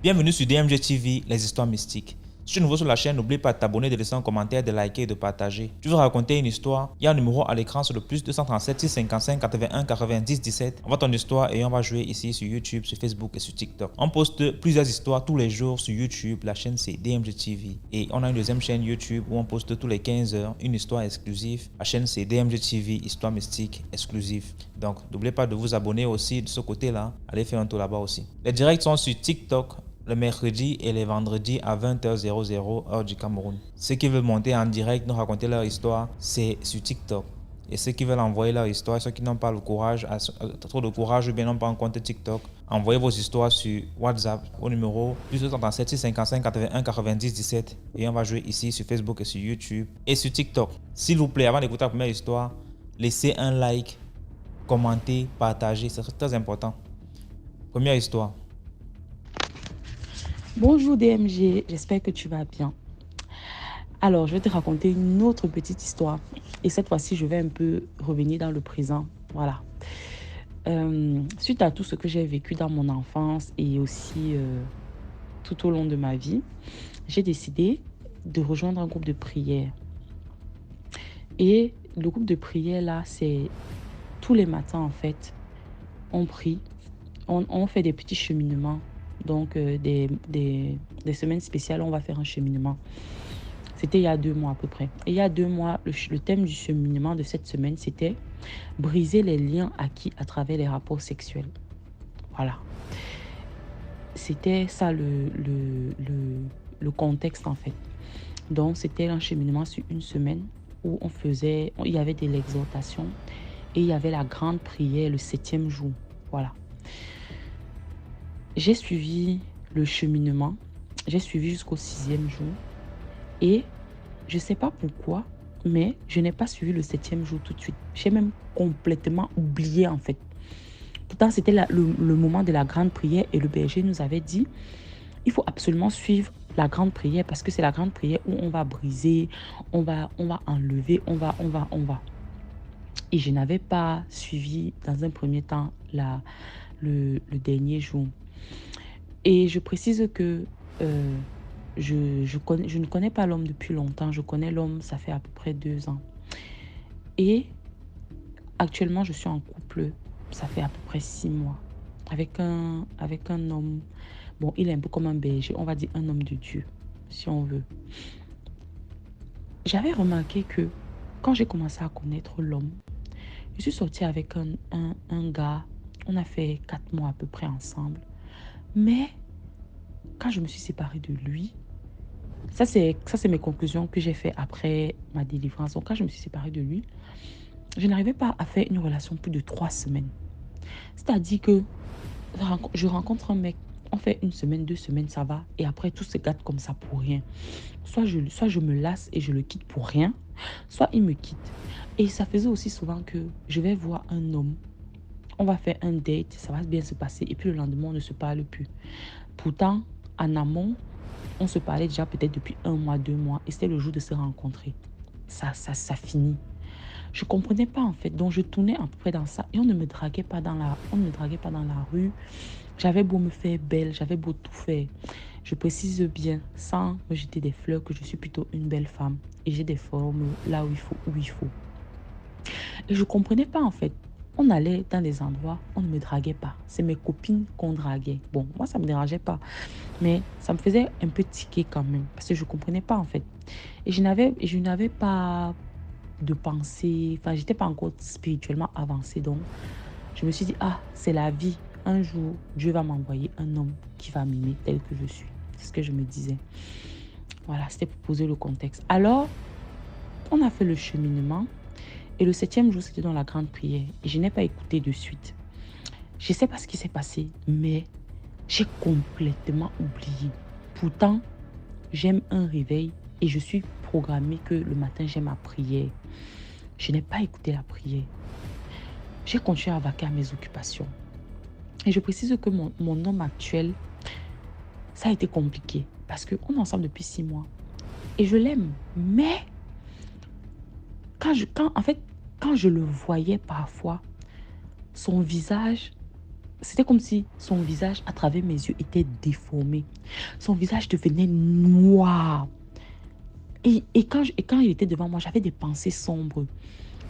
Bienvenue sur DMG TV, les histoires mystiques. Si tu es nouveau sur la chaîne, n'oublie pas de t'abonner, de laisser un commentaire, de liker et de partager. Tu veux raconter une histoire? Il y a un numéro à l'écran sur le plus 237 655 81 90 17. Envoie ton histoire et on va jouer ici sur YouTube, sur Facebook et sur TikTok. On poste plusieurs histoires tous les jours sur YouTube. La chaîne c'est DMG TV. Et on a une deuxième chaîne YouTube où on poste tous les 15 heures une histoire exclusive. La chaîne c'est DMG TV, histoire mystique exclusive. Donc n'oubliez pas de vous abonner aussi de ce côté-là. Allez faire un tour là-bas aussi. Les directs sont sur TikTok le mercredi et les vendredis à 20h00 heure du Cameroun. Ceux qui veulent monter en direct, nous raconter leur histoire, c'est sur TikTok. Et ceux qui veulent envoyer leur histoire, ceux qui n'ont pas le courage, trop de courage ou bien n'ont pas un compte TikTok, envoyez vos histoires sur WhatsApp au numéro plus 237 655 81 90 17 et on va jouer ici sur Facebook et sur YouTube et sur TikTok. S'il vous plaît, avant d'écouter la première histoire, laissez un like, commentez, partagez, c'est très important. Première histoire. Bonjour DMG, j'espère que tu vas bien. Alors, je vais te raconter une autre petite histoire. Et cette fois-ci, je vais un peu revenir dans le présent. Voilà. Suite à tout ce que j'ai vécu dans mon enfance et aussi tout au long de ma vie, j'ai décidé de rejoindre un groupe de prière. Et le groupe de prière, là, c'est tous les matins, en fait, on prie, on fait des petits cheminements. Donc, des semaines spéciales, on va faire un cheminement. C'était il y a 2 mois à peu près. Et il y a 2 mois, le thème du cheminement de cette semaine, c'était briser les liens acquis à travers les rapports sexuels. Voilà. C'était ça le contexte en fait. Donc, c'était un cheminement sur une semaine où il y avait de l'exhortation et il y avait la grande prière le 7e jour. Voilà. J'ai suivi le cheminement, j'ai suivi jusqu'au 6e jour et je ne sais pas pourquoi, mais je n'ai pas suivi le 7e jour tout de suite. J'ai même complètement oublié en fait. Pourtant, c'était le moment de la grande prière et le berger nous avait dit, il faut absolument suivre la grande prière parce que c'est la grande prière où on va briser, on va enlever, on va. Et je n'avais pas suivi dans un premier temps le dernier jour. Et je précise que je ne connais pas l'homme depuis longtemps. Je connais l'homme, ça fait à peu près 2 ans. Et actuellement, je suis en couple, ça fait à peu près 6 mois. Avec un homme, bon, il est un peu comme un berger, on va dire un homme de Dieu, si on veut. J'avais remarqué que quand j'ai commencé à connaître l'homme, je suis sortie avec un gars, on a fait 4 mois à peu près ensemble. Mais quand je me suis séparée de lui, ça c'est mes conclusions que j'ai fait après ma délivrance. Donc quand je me suis séparée de lui, je n'arrivais pas à faire une relation plus de 3 semaines. C'est-à-dire que je rencontre un mec, on fait 1 semaine, 2 semaines, ça va. Et après, tout se gâte comme ça pour rien. Soit je me lasse et je le quitte pour rien, soit il me quitte. Et ça faisait aussi souvent que je vais voir un homme, on va faire un date, ça va bien se passer. Et puis le lendemain, on ne se parle plus. Pourtant, en amont, on se parlait déjà peut-être depuis 1 mois, 2 mois. Et c'était le jour de se rencontrer. Ça finit. Je ne comprenais pas en fait. Donc je tournais à peu près dans ça. Et on ne me draguait pas dans la rue. J'avais beau me faire belle, j'avais beau tout faire. Je précise bien, sans me jeter des fleurs, que je suis plutôt une belle femme. Et j'ai des formes là où il faut. Et je ne comprenais pas en fait. On allait dans des endroits, on ne me draguait pas. C'est mes copines qu'on draguait. Bon, moi, ça ne me dérangeait pas. Mais ça me faisait un peu tiquer quand même. Parce que je ne comprenais pas en fait. Et je n'avais pas de pensée. Enfin, je n'étais pas encore spirituellement avancée. Donc, je me suis dit, ah, c'est la vie. Un jour, Dieu va m'envoyer un homme qui va m'aimer tel que je suis. C'est ce que je me disais. Voilà, c'était pour poser le contexte. Alors, on a fait le cheminement. Et le 7e jour, c'était dans la grande prière. Et je n'ai pas écouté de suite. Je ne sais pas ce qui s'est passé, mais j'ai complètement oublié. Pourtant, j'aime un réveil et je suis programmée que le matin, j'aime ma prière. Je n'ai pas écouté la prière. J'ai continué à vaquer à mes occupations. Et je précise que mon homme actuel, ça a été compliqué parce qu'on est ensemble depuis 6 mois. Et je l'aime. Mais quand je le voyais parfois, son visage, c'était comme si son visage à travers mes yeux était déformé. Son visage devenait noir. Et quand il était devant moi, j'avais des pensées sombres.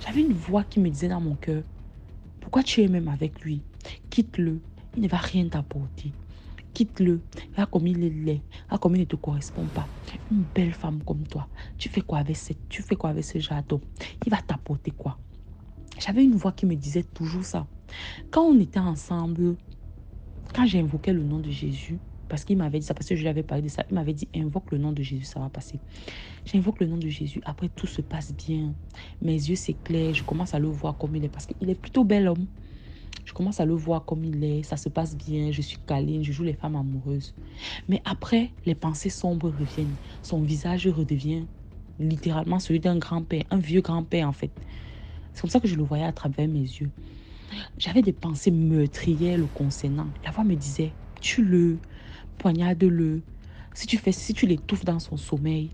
J'avais une voix qui me disait dans mon cœur, pourquoi tu es même avec lui? Quitte-le, il ne va rien t'apporter. Quitte-le, là comme il est laid, là comme il ne te correspond pas. Une belle femme comme toi, tu fais quoi avec ce jardin? Il va t'apporter quoi? J'avais une voix qui me disait toujours ça. Quand on était ensemble, quand j'invoquais le nom de Jésus, parce qu'il m'avait dit ça, parce que je lui avais parlé de ça, il m'avait dit invoque le nom de Jésus, ça va passer. J'invoque le nom de Jésus, après tout se passe bien. Mes yeux s'éclairent, je commence à le voir comme il est, parce qu'il est plutôt bel homme. Je commence à le voir comme il est, ça se passe bien, je suis câline, je joue les femmes amoureuses. Mais après, les pensées sombres reviennent. Son visage redevient littéralement celui d'un grand-père, un vieux grand-père en fait. C'est comme ça que je le voyais à travers mes yeux. J'avais des pensées meurtrières le concernant. La voix me disait, tue-le, poignarde-le. Si tu l'étouffes dans son sommeil,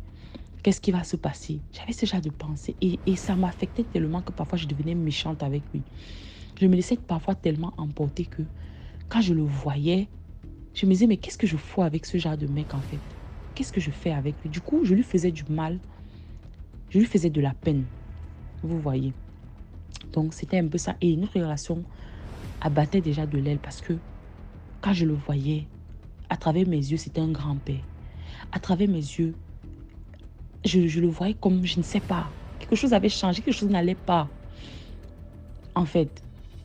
qu'est-ce qui va se passer? J'avais ce genre de pensées et ça m'affectait tellement que parfois je devenais méchante avec lui. Je me laissais parfois tellement emporter que quand je le voyais, je me disais, mais qu'est-ce que je fous avec ce genre de mec en fait? Qu'est-ce que je fais avec lui? Du coup, je lui faisais du mal. Je lui faisais de la peine. Vous voyez. Donc, c'était un peu ça. Et notre relation abattait déjà de l'aile parce que quand je le voyais, à travers mes yeux, c'était un grand-père. À travers mes yeux, je le voyais comme, je ne sais pas, quelque chose avait changé, quelque chose n'allait pas, en fait.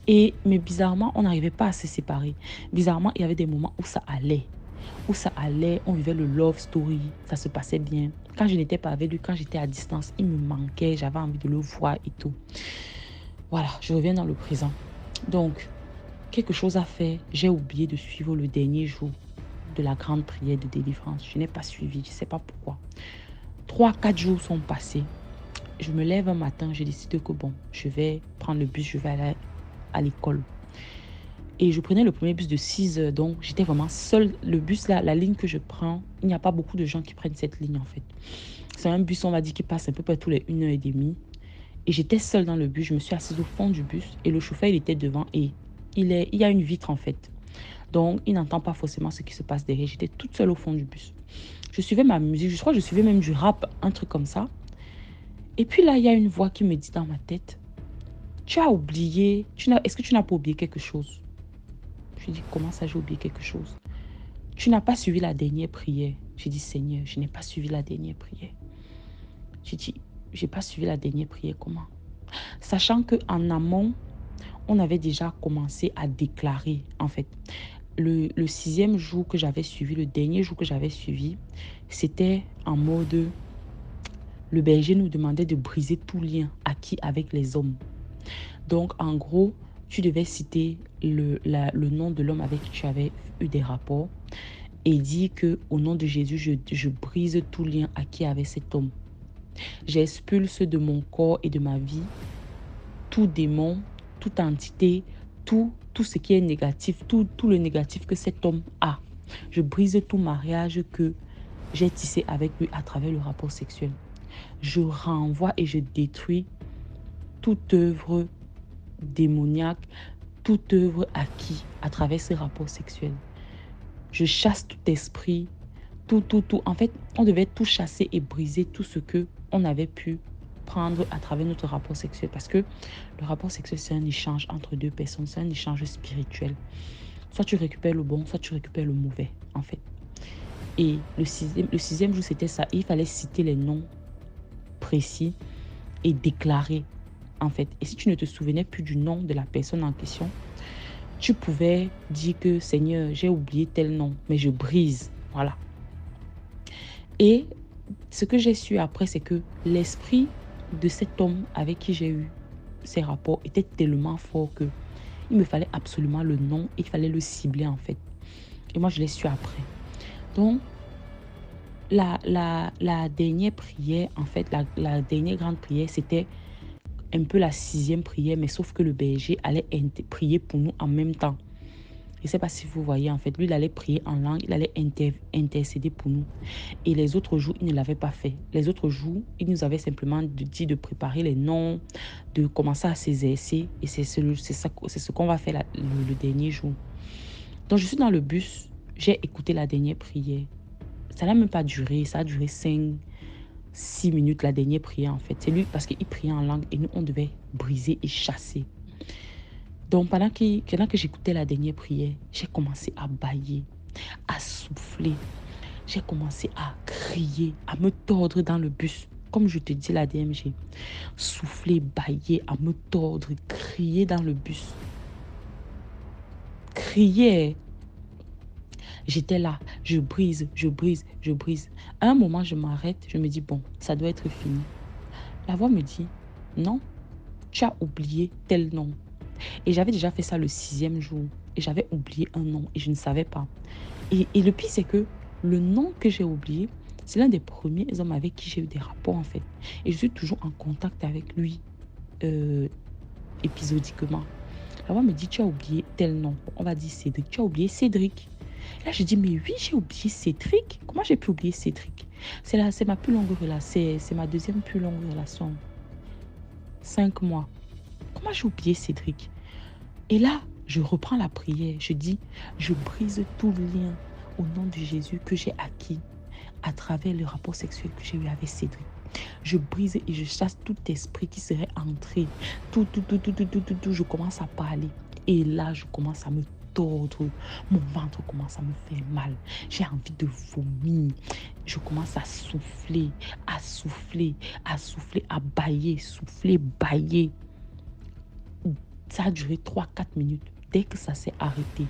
Mais bizarrement, on n'arrivait pas à se séparer. Bizarrement, il y avait des moments où ça allait. On vivait le love story, ça se passait bien. Quand je n'étais pas avec lui, quand j'étais à distance, il me manquait, j'avais envie de le voir et tout. Voilà, je reviens dans le présent. Donc, quelque chose à faire, j'ai oublié de suivre le dernier jour de la grande prière de délivrance. Je n'ai pas suivi, je ne sais pas pourquoi. 3-4 jours sont passés. Je me lève un matin, je décide que bon, je vais prendre le bus, je vais aller à l'école. Et je prenais le premier bus de 6 heures, donc j'étais vraiment seule. Le bus là, la ligne que je prends, il n'y a pas beaucoup de gens qui prennent cette ligne en fait. C'est un bus, on va dire, qui passe à peu près tous les 1h30. Et j'étais seule dans le bus, je me suis assise au fond du bus et le chauffeur il était devant et il y a une vitre en fait. Donc il n'entend pas forcément ce qui se passe derrière. J'étais toute seule au fond du bus. Je suivais ma musique, je crois que je suivais même du rap, un truc comme ça. Et puis là, il y a une voix qui me dit dans ma tête, tu as oublié, est-ce que tu n'as pas oublié quelque chose? Je dis, comment ça j'ai oublié quelque chose? Tu n'as pas suivi la dernière prière. J'ai dit, Seigneur, je n'ai pas suivi la dernière prière. J'ai dit, j'ai pas suivi la dernière prière, comment? Sachant qu'en amont, on avait déjà commencé à déclarer, en fait. Le 6e jour que j'avais suivi, le dernier jour que j'avais suivi, c'était en mode, le berger nous demandait de briser tout lien acquis avec les hommes. Donc, en gros, tu devais citer le nom de l'homme avec qui tu avais eu des rapports et dire que au nom de Jésus, je brise tout lien acquis avec cet homme. J'expulse de mon corps et de ma vie tout démon, toute entité, tout ce qui est négatif, tout le négatif que cet homme a. Je brise tout mariage que j'ai tissé avec lui à travers le rapport sexuel. Je renvoie et je détruis toute œuvre démoniaque, toute œuvre acquise à travers ces rapports sexuels. Je chasse tout esprit, tout. En fait, on devait tout chasser et briser tout ce que on avait pu prendre à travers notre rapport sexuel. Parce que le rapport sexuel, c'est un échange entre deux personnes, c'est un échange spirituel. Soit tu récupères le bon, soit tu récupères le mauvais, en fait. Et le sixième jour, c'était ça. Et il fallait citer les noms précis et déclarer, en fait. Et si tu ne te souvenais plus du nom de la personne en question, tu pouvais dire que Seigneur, j'ai oublié tel nom, mais je brise. Voilà. Et ce que j'ai su après, c'est que l'esprit de cet homme avec qui j'ai eu ces rapports était tellement fort que il me fallait absolument le nom et il fallait le cibler en fait. Et moi, je l'ai su après. Donc, la dernière prière, en fait, la dernière grande prière, c'était un peu la 6e prière, mais sauf que le berger allait prier pour nous en même temps. Je ne sais pas si vous voyez, en fait, lui, il allait prier en langue, il allait intercéder pour nous. Et les autres jours, il ne l'avait pas fait. Les autres jours, il nous avait simplement dit de préparer les noms, de commencer à s'exercer. Et c'est ce qu'on va faire le dernier jour. Donc, je suis dans le bus, j'ai écouté la dernière prière. Ça n'a même pas duré, ça a duré 5, 6 minutes, la dernière prière, en fait. C'est lui, parce qu'il priait en langue et nous, on devait briser et chasser. Donc, pendant que j'écoutais la dernière prière, j'ai commencé à bâiller, à souffler. J'ai commencé à crier, à me tordre dans le bus. Comme je te dis, la DMG. Souffler, bâiller, à me tordre, crier dans le bus. Crier. J'étais là, je brise, je brise, je brise. À un moment, je m'arrête, je me dis, bon, ça doit être fini. La voix me dit, non, tu as oublié tel nom. Et j'avais déjà fait ça le 6e jour. Et j'avais oublié un nom et je ne savais pas. Et le pire, c'est que le nom que j'ai oublié, c'est l'un des premiers hommes avec qui j'ai eu des rapports, en fait. Et je suis toujours en contact avec lui, épisodiquement. La voix me dit, tu as oublié tel nom. On va dire Cédric. Tu as oublié Cédric. Là, je dis, mais oui, j'ai oublié Cédric. Comment j'ai pu oublier Cédric? C'est ma plus longue relation. C'est ma deuxième plus longue relation. 5 mois. Comment j'ai oublié Cédric? Et là, je reprends la prière. Je dis, je brise tout lien au nom de Jésus que j'ai acquis à travers le rapport sexuel que j'ai eu avec Cédric. Je brise et je chasse tout esprit qui serait entré. Tout. Je commence à parler. Et là, je commence à me tordre. Mon ventre commence à me faire mal. J'ai envie de vomir. Je commence à souffler, à souffler, à souffler, à bâiller, souffler, bâiller. Ça a duré 3-4 minutes. Dès que ça s'est arrêté,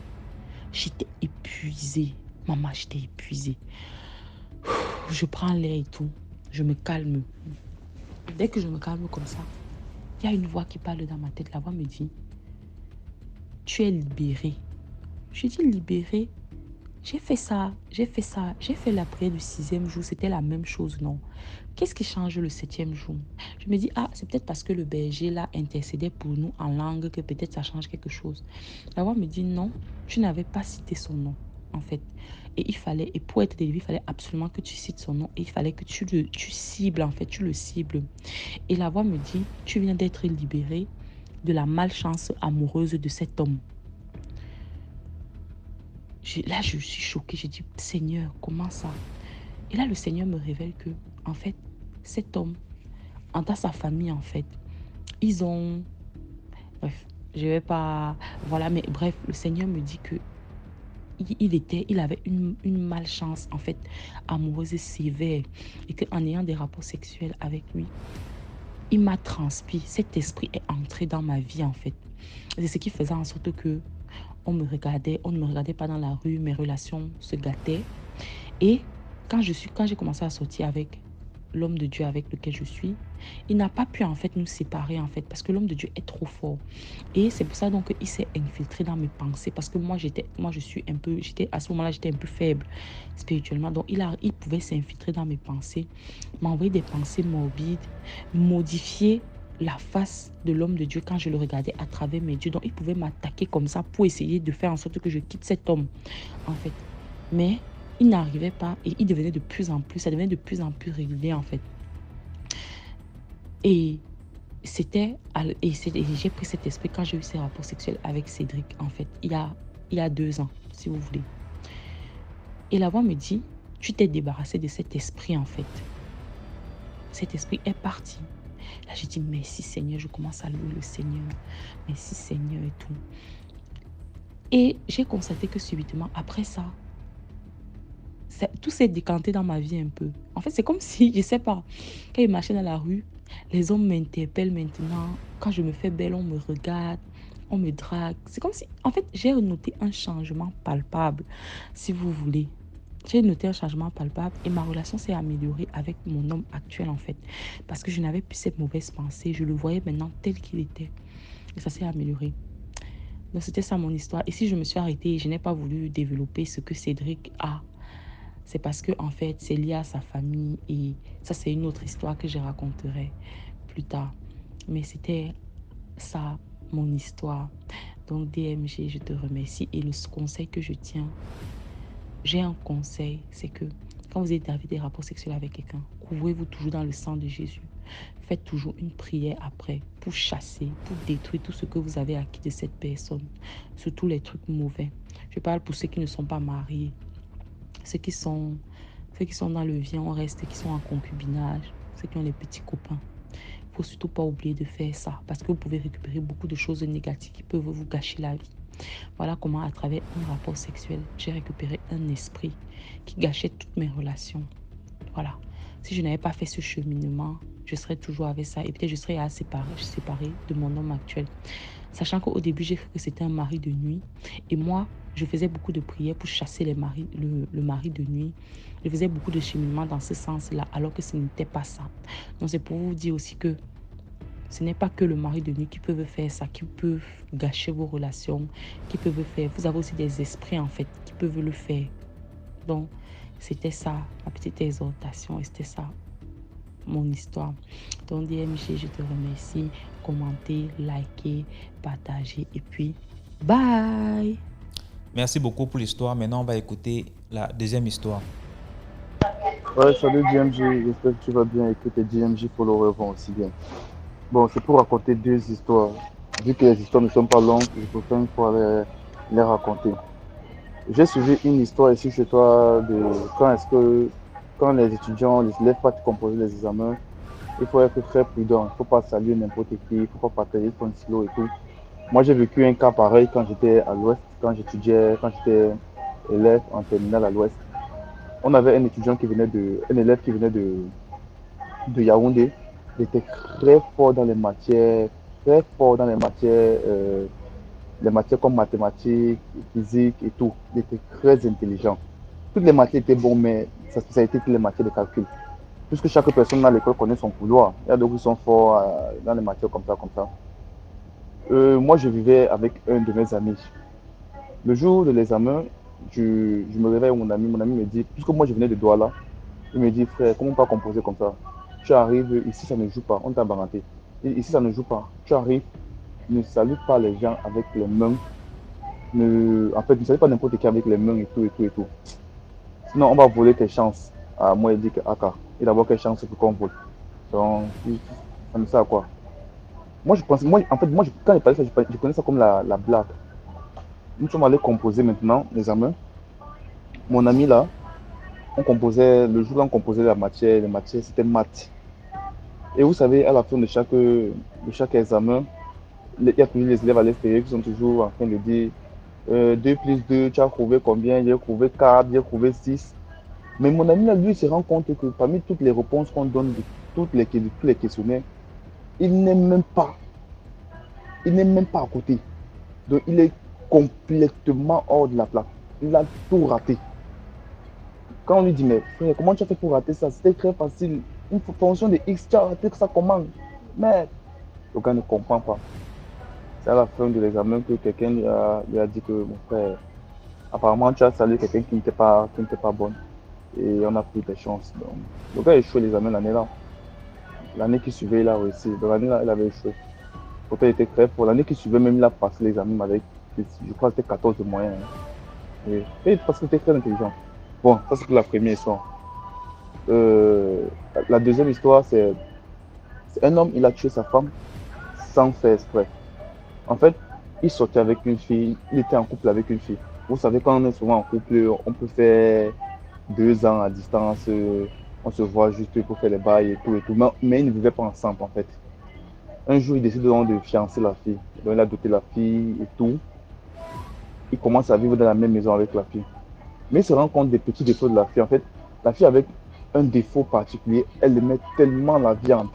j'étais épuisée. Maman, j'étais épuisée. Je prends l'air et tout. Je me calme. Dès que je me calme comme ça, il y a une voix qui parle dans ma tête. La voix me dit, tu es libérée. Je dis libérée. J'ai fait la prière du 6e jour. C'était la même chose, non? Qu'est-ce qui change le 7e jour? Je me dis, ah, c'est peut-être parce que le berger là intercédait pour nous en langue que peut-être ça change quelque chose. La voix me dit, non, tu n'avais pas cité son nom, en fait. Et pour être délivré, il fallait absolument que tu cites son nom et il fallait que tu cibles, en fait, tu le cibles. Et la voix me dit, tu viens d'être libéré de la malchance amoureuse de cet homme. Là, je suis choquée. Je dis, Seigneur, comment ça? Et là, le Seigneur me révèle que, en fait, cet homme, dans sa famille, en fait, ils ont... Bref, je vais pas... Voilà, mais bref, le Seigneur me dit que il avait une malchance, en fait, amoureuse sévère. Et qu'en ayant des rapports sexuels avec lui, il m'a transmis. Cet esprit est entré dans ma vie, en fait. C'est ce qui faisait en sorte que on ne me regardait pas dans la rue, mes relations se gâtaient. Et quand j'ai commencé à sortir avec l'homme de Dieu avec lequel je suis, il n'a pas pu en fait nous séparer en fait parce que l'homme de Dieu est trop fort. Et c'est pour ça donc qu'il s'est infiltré dans mes pensées parce que à ce moment-là j'étais un peu faible spirituellement. Donc il pouvait s'infiltrer dans mes pensées, m'envoyer des pensées morbides, modifier la face de l'homme de Dieu quand je le regardais à travers mes yeux. Donc il pouvait m'attaquer comme ça pour essayer de faire en sorte que je quitte cet homme en fait. Mais il n'arrivait pas et ça devenait de plus en plus régulier en fait. Et j'ai pris cet esprit quand j'ai eu ces rapports sexuels avec Cédric en fait, il y a 2 ans, si vous voulez. Et la voix me dit, tu t'es débarrassé de cet esprit en fait. Cet esprit est parti. Là, j'ai dit, merci Seigneur, je commence à louer le Seigneur. Merci Seigneur et tout. Et j'ai constaté que subitement, après ça, tout s'est décanté dans ma vie un peu. En fait, c'est comme si, je sais pas, quand je marchais dans la rue, les hommes m'interpellent maintenant. Quand je me fais belle, on me regarde, on me drague. C'est comme si, en fait, j'ai noté un changement palpable, si vous voulez. J'ai noté un changement palpable et ma relation s'est améliorée avec mon homme actuel, en fait. Parce que je n'avais plus cette mauvaise pensée. Je le voyais maintenant tel qu'il était. Et ça s'est amélioré. Donc, c'était ça mon histoire. Et si je me suis arrêtée, je n'ai pas voulu développer ce que Cédric a. C'est parce que en fait, c'est lié à sa famille et ça, c'est une autre histoire que je raconterai plus tard. Mais c'était ça mon histoire. Donc DMG, je te remercie. Et le conseil que je tiens, j'ai un conseil, c'est que quand vous êtes avec des rapports sexuels avec quelqu'un, couvrez-vous toujours dans le sang de Jésus. Faites toujours une prière après pour chasser, pour détruire tout ce que vous avez acquis de cette personne, surtout les trucs mauvais. Je parle pour ceux qui ne sont pas mariés, ceux qui sont, ceux qui sont dans le viens, on reste, qui sont en concubinage, ceux qui ont les petits copains. Il ne faut surtout pas oublier de faire ça parce que vous pouvez récupérer beaucoup de choses négatives qui peuvent vous gâcher la vie. Voilà comment, à travers un rapport sexuel, j'ai récupéré un esprit qui gâchait toutes mes relations. Voilà. Si je n'avais pas fait ce cheminement, je serais toujours avec ça et peut-être je serais séparée de mon homme actuel. Sachant qu'au début, j'ai cru que c'était un mari de nuit. Et moi, je faisais beaucoup de prières pour chasser le mari de nuit. Je faisais beaucoup de cheminement dans ce sens-là, alors que ce n'était pas ça. Donc, c'est pour vous dire aussi que ce n'est pas que le mari de nuit qui peut faire ça, qui peut gâcher vos relations, qui peut faire. Vous avez aussi des esprits, en fait, qui peuvent le faire. Donc, c'était ça, ma petite exhortation, et c'était ça, mon histoire. Donc, DMG, je te remercie. Commentez, likez, partagez, et puis, bye! Merci beaucoup pour l'histoire. Maintenant, on va écouter la deuxième histoire. Ouais, salut DMG, j'espère que tu vas bien et que tes DMG followers vont aussi bien. Bon, c'est pour raconter deux histoires. Vu que les histoires ne sont pas longues, je préfère une fois les raconter. J'ai suivi une histoire ici chez toi de quand les étudiants ne se lèvent pas de composer les examens, il faut être très prudent. Il ne faut pas saluer n'importe qui, il ne faut pas partager son stylo et tout. Moi, j'ai vécu un cas pareil quand j'étais à l'Ouest, quand j'étais élève en terminale à l'Ouest. On avait un élève qui venait de Yaoundé. Il était très fort dans les matières, très fort dans les matières comme mathématiques, physique et tout. Il était très intelligent. Toutes les matières étaient bonnes, mais sa spécialité était les matières de calcul. Puisque chaque personne dans l'école connaît son couloir. Il y a d'autres qui sont forts dans les matières comme ça, comme ça. Moi, je vivais avec un de mes amis. Le jour de l'examen, je me réveille avec mon ami me dit, puisque moi je venais de Douala, il me dit, frère, comment pas composer comme ça? Tu arrives, ici ça ne joue pas, on t'a baranté. Ici ça ne joue pas. Tu arrives, ne salue pas les gens avec les mains. En fait, ne salue pas n'importe qui avec les mains et tout, et tout, et tout. Sinon, on va voler tes chances. Ah, moi, il dit que, Aka, et d'abord, quelle chance pour qu'on vole. Donc, ça me sert à quoi? Moi, je pense, moi, en fait, quand il parlait ça, je connais ça comme la blague. Nous sommes allés composer maintenant l'examen. Mon ami là, le jour où on composait la matière, c'était maths. Et vous savez, à la fin de chaque examen, il y a toujours les élèves à l'extérieur qui sont toujours en train de dire 2 plus 2, tu as trouvé combien? J'ai trouvé 4, j'ai trouvé 6. Mais mon ami là, lui, il se rend compte que parmi toutes les réponses qu'on donne de tous les questionnaires, il n'est même pas, il n'est même pas à côté. Donc il est complètement hors de la plaque. Il a tout raté. Quand on lui dit, mais frère, comment tu as fait pour rater ça? C'était très facile. Une fonction de X, tu as raté ça comment? Mais le gars ne comprend pas. C'est à la fin de l'examen que quelqu'un lui a dit que, mon frère, apparemment tu as salué quelqu'un qui n'était pas bonne. Et on a pris des chances. Donc, le gars a échoué l'examen l'année là. L'année qui suivait, il a réussi. Donc l'année là, il avait échoué. Pourtant, il était très fort. L'année qui suivait, même, il a passé l'examen avec, je crois que c'était 14 de moyenne. Hein. Et parce qu'il était très intelligent. Bon, ça c'est pour la première histoire. La deuxième histoire, c'est un homme, il a tué sa femme sans faire exprès. En fait, il sortait avec une fille, il était en couple avec une fille. Vous savez, quand on est souvent en couple, on peut faire 2 ans à distance, on se voit juste pour faire les bails et tout. Mais ils ne vivaient pas ensemble en fait. Un jour, il décide donc de fiancer la fille. Donc, il a doté la fille et tout. Il commence à vivre dans la même maison avec la fille. Mais il se rend compte des petits défauts de la fille. En fait, la fille avait un défaut particulier. Elle aimait tellement la viande.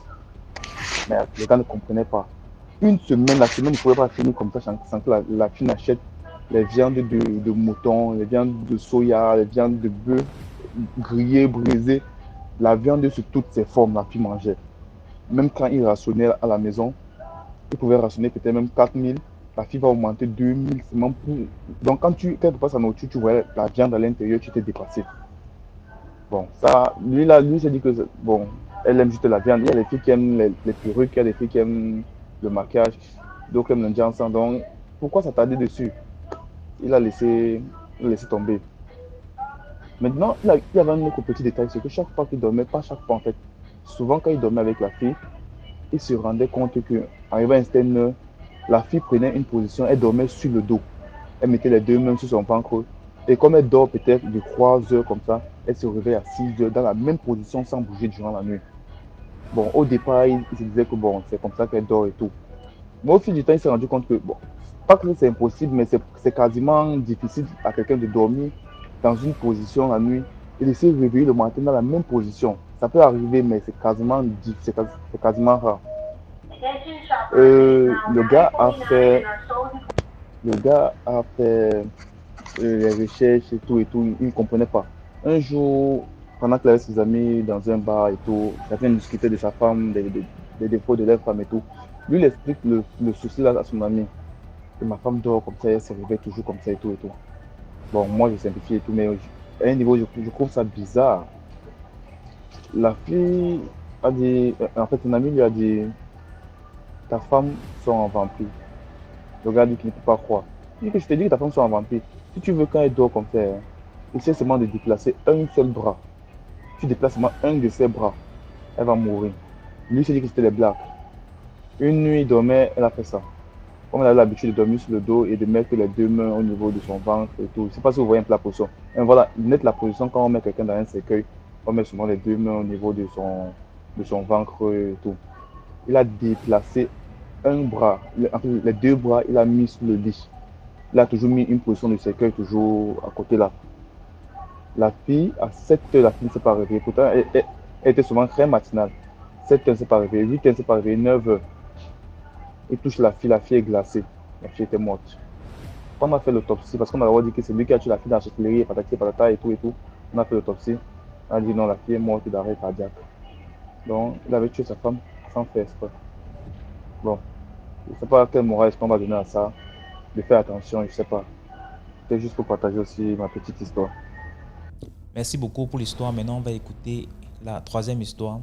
Mais les gars ne comprenaient pas. La semaine ne pouvait pas finir comme ça sans que la fille n'achète les viandes de mouton, les viandes de soya, les viandes de bœuf, grillées, brisées. La viande sous toutes ses formes, la fille mangeait. Même quand il rationnait à la maison, il pouvait rationner peut-être même 4000. La fille va augmenter 2000. Donc quand tu passes à nourriture, tu vois la viande à l'intérieur, tu t'es dépassé. Bon, ça, lui s'est dit que, bon, elle aime juste la viande. Il y a des filles qui aiment les perruques, il y a des filles qui aiment le maquillage. Donc, comme lundi ensemble. Donc, pourquoi s'attarder dessus? Il a laissé tomber. Maintenant, il y avait un autre petit détail, c'est que chaque fois qu'il dormait, pas chaque fois en fait, souvent quand il dormait avec la fille, il se rendait compte que, arrivé à un certain heure, la fille prenait une position, elle dormait sur le dos. Elle mettait les deux mains sur son ventre. Et comme elle dort peut-être de 3 heures comme ça, elle se réveille à 6 heures dans la même position sans bouger durant la nuit. Bon, au départ, il se disait que bon, c'est comme ça qu'elle dort et tout. Mais au fil du temps, il s'est rendu compte que, bon, pas que c'est impossible, mais c'est quasiment difficile à quelqu'un de dormir dans une position la nuit et de se réveiller le matin dans la même position. Ça peut arriver, mais c'est quasiment rare. Le gars a fait les recherches et tout, il ne comprenait pas. Un jour, pendant qu'il avait ses amis dans un bar et tout, chacun discutait de sa femme, des défauts de leur femme et tout. Lui, il explique le souci là à son ami. Que ma femme dort comme ça, elle se réveille toujours comme ça et tout et tout. Bon, moi je simplifie et tout, mais à un niveau, je trouve ça bizarre. La fille a dit, en fait, son ami lui a dit, ta femme sont en vampire. Le gars dit qu'il ne peut pas croire. Il dit que je te dis que ta femme sont en vampire. Si tu veux, quand elle dort comme ça, essaie seulement de déplacer un seul bras. Tu déplaces seulement un de ses bras, elle va mourir. Lui, il s'est dit que c'était des blagues. Une nuit, il dormait, elle a fait ça. Comme elle a l'habitude de dormir sur le dos et de mettre les deux mains au niveau de son ventre et tout. Je ne sais pas si vous voyez un peu la position. Et voilà, la position quand on met quelqu'un dans un cercueil, on met souvent les deux mains au niveau de son ventre et tout. Il a déplacé un bras, les deux bras, il a mis sur le lit. Il a toujours mis une position de cercueil, toujours à côté là. La fille, à 7 heures, la fille ne s'est pas réveillée. Pourtant, elle était souvent très matinale. 7 heures, elle ne s'est pas réveillée. 8 heures, elle ne s'est pas réveillée. 9 heures. Il touche la fille est glacée. La fille était morte. Quand on a fait l'autopsie, parce qu'on a dit que c'est lui qui a tué la fille dans la chocolaterie, patati patata et tout. On a fait l'autopsie. On a dit non, la fille est morte d'arrêt cardiaque. Donc, il avait tué sa femme sans faire exprès. Bon, je ne sais pas quelle morale est-ce qu'on va donner à ça. De faire attention, je ne sais pas. C'était juste pour partager aussi ma petite histoire. Merci beaucoup pour l'histoire. Maintenant, on va écouter la troisième histoire.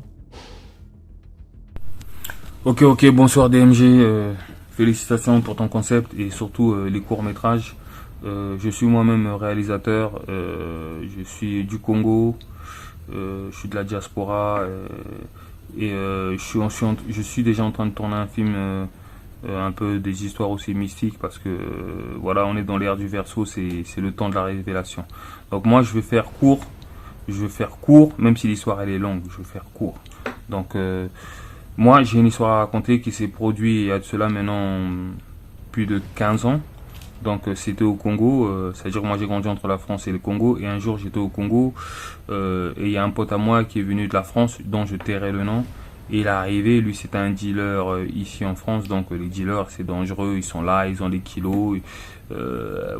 Ok, bonsoir DMG. Félicitations pour ton concept et surtout les courts-métrages. Je suis moi-même réalisateur. Je suis du Congo. Je suis de la diaspora. Je suis déjà en train de tourner un film un peu des histoires aussi mystiques parce que voilà, on est dans l'ère du Verseau, c'est le temps de la révélation. Donc moi je vais faire court, même si l'histoire elle est longue, je vais faire court. Donc moi j'ai une histoire à raconter qui s'est produite il y a de cela maintenant plus de 15 ans. Donc c'était au Congo, c'est-à-dire moi j'ai grandi entre la France et le Congo, et un jour j'étais au Congo et il y a un pote à moi qui est venu de la France dont je tairai le nom. Et il est arrivé, lui c'était un dealer ici en France, donc les dealers c'est dangereux, ils sont là, ils ont des kilos,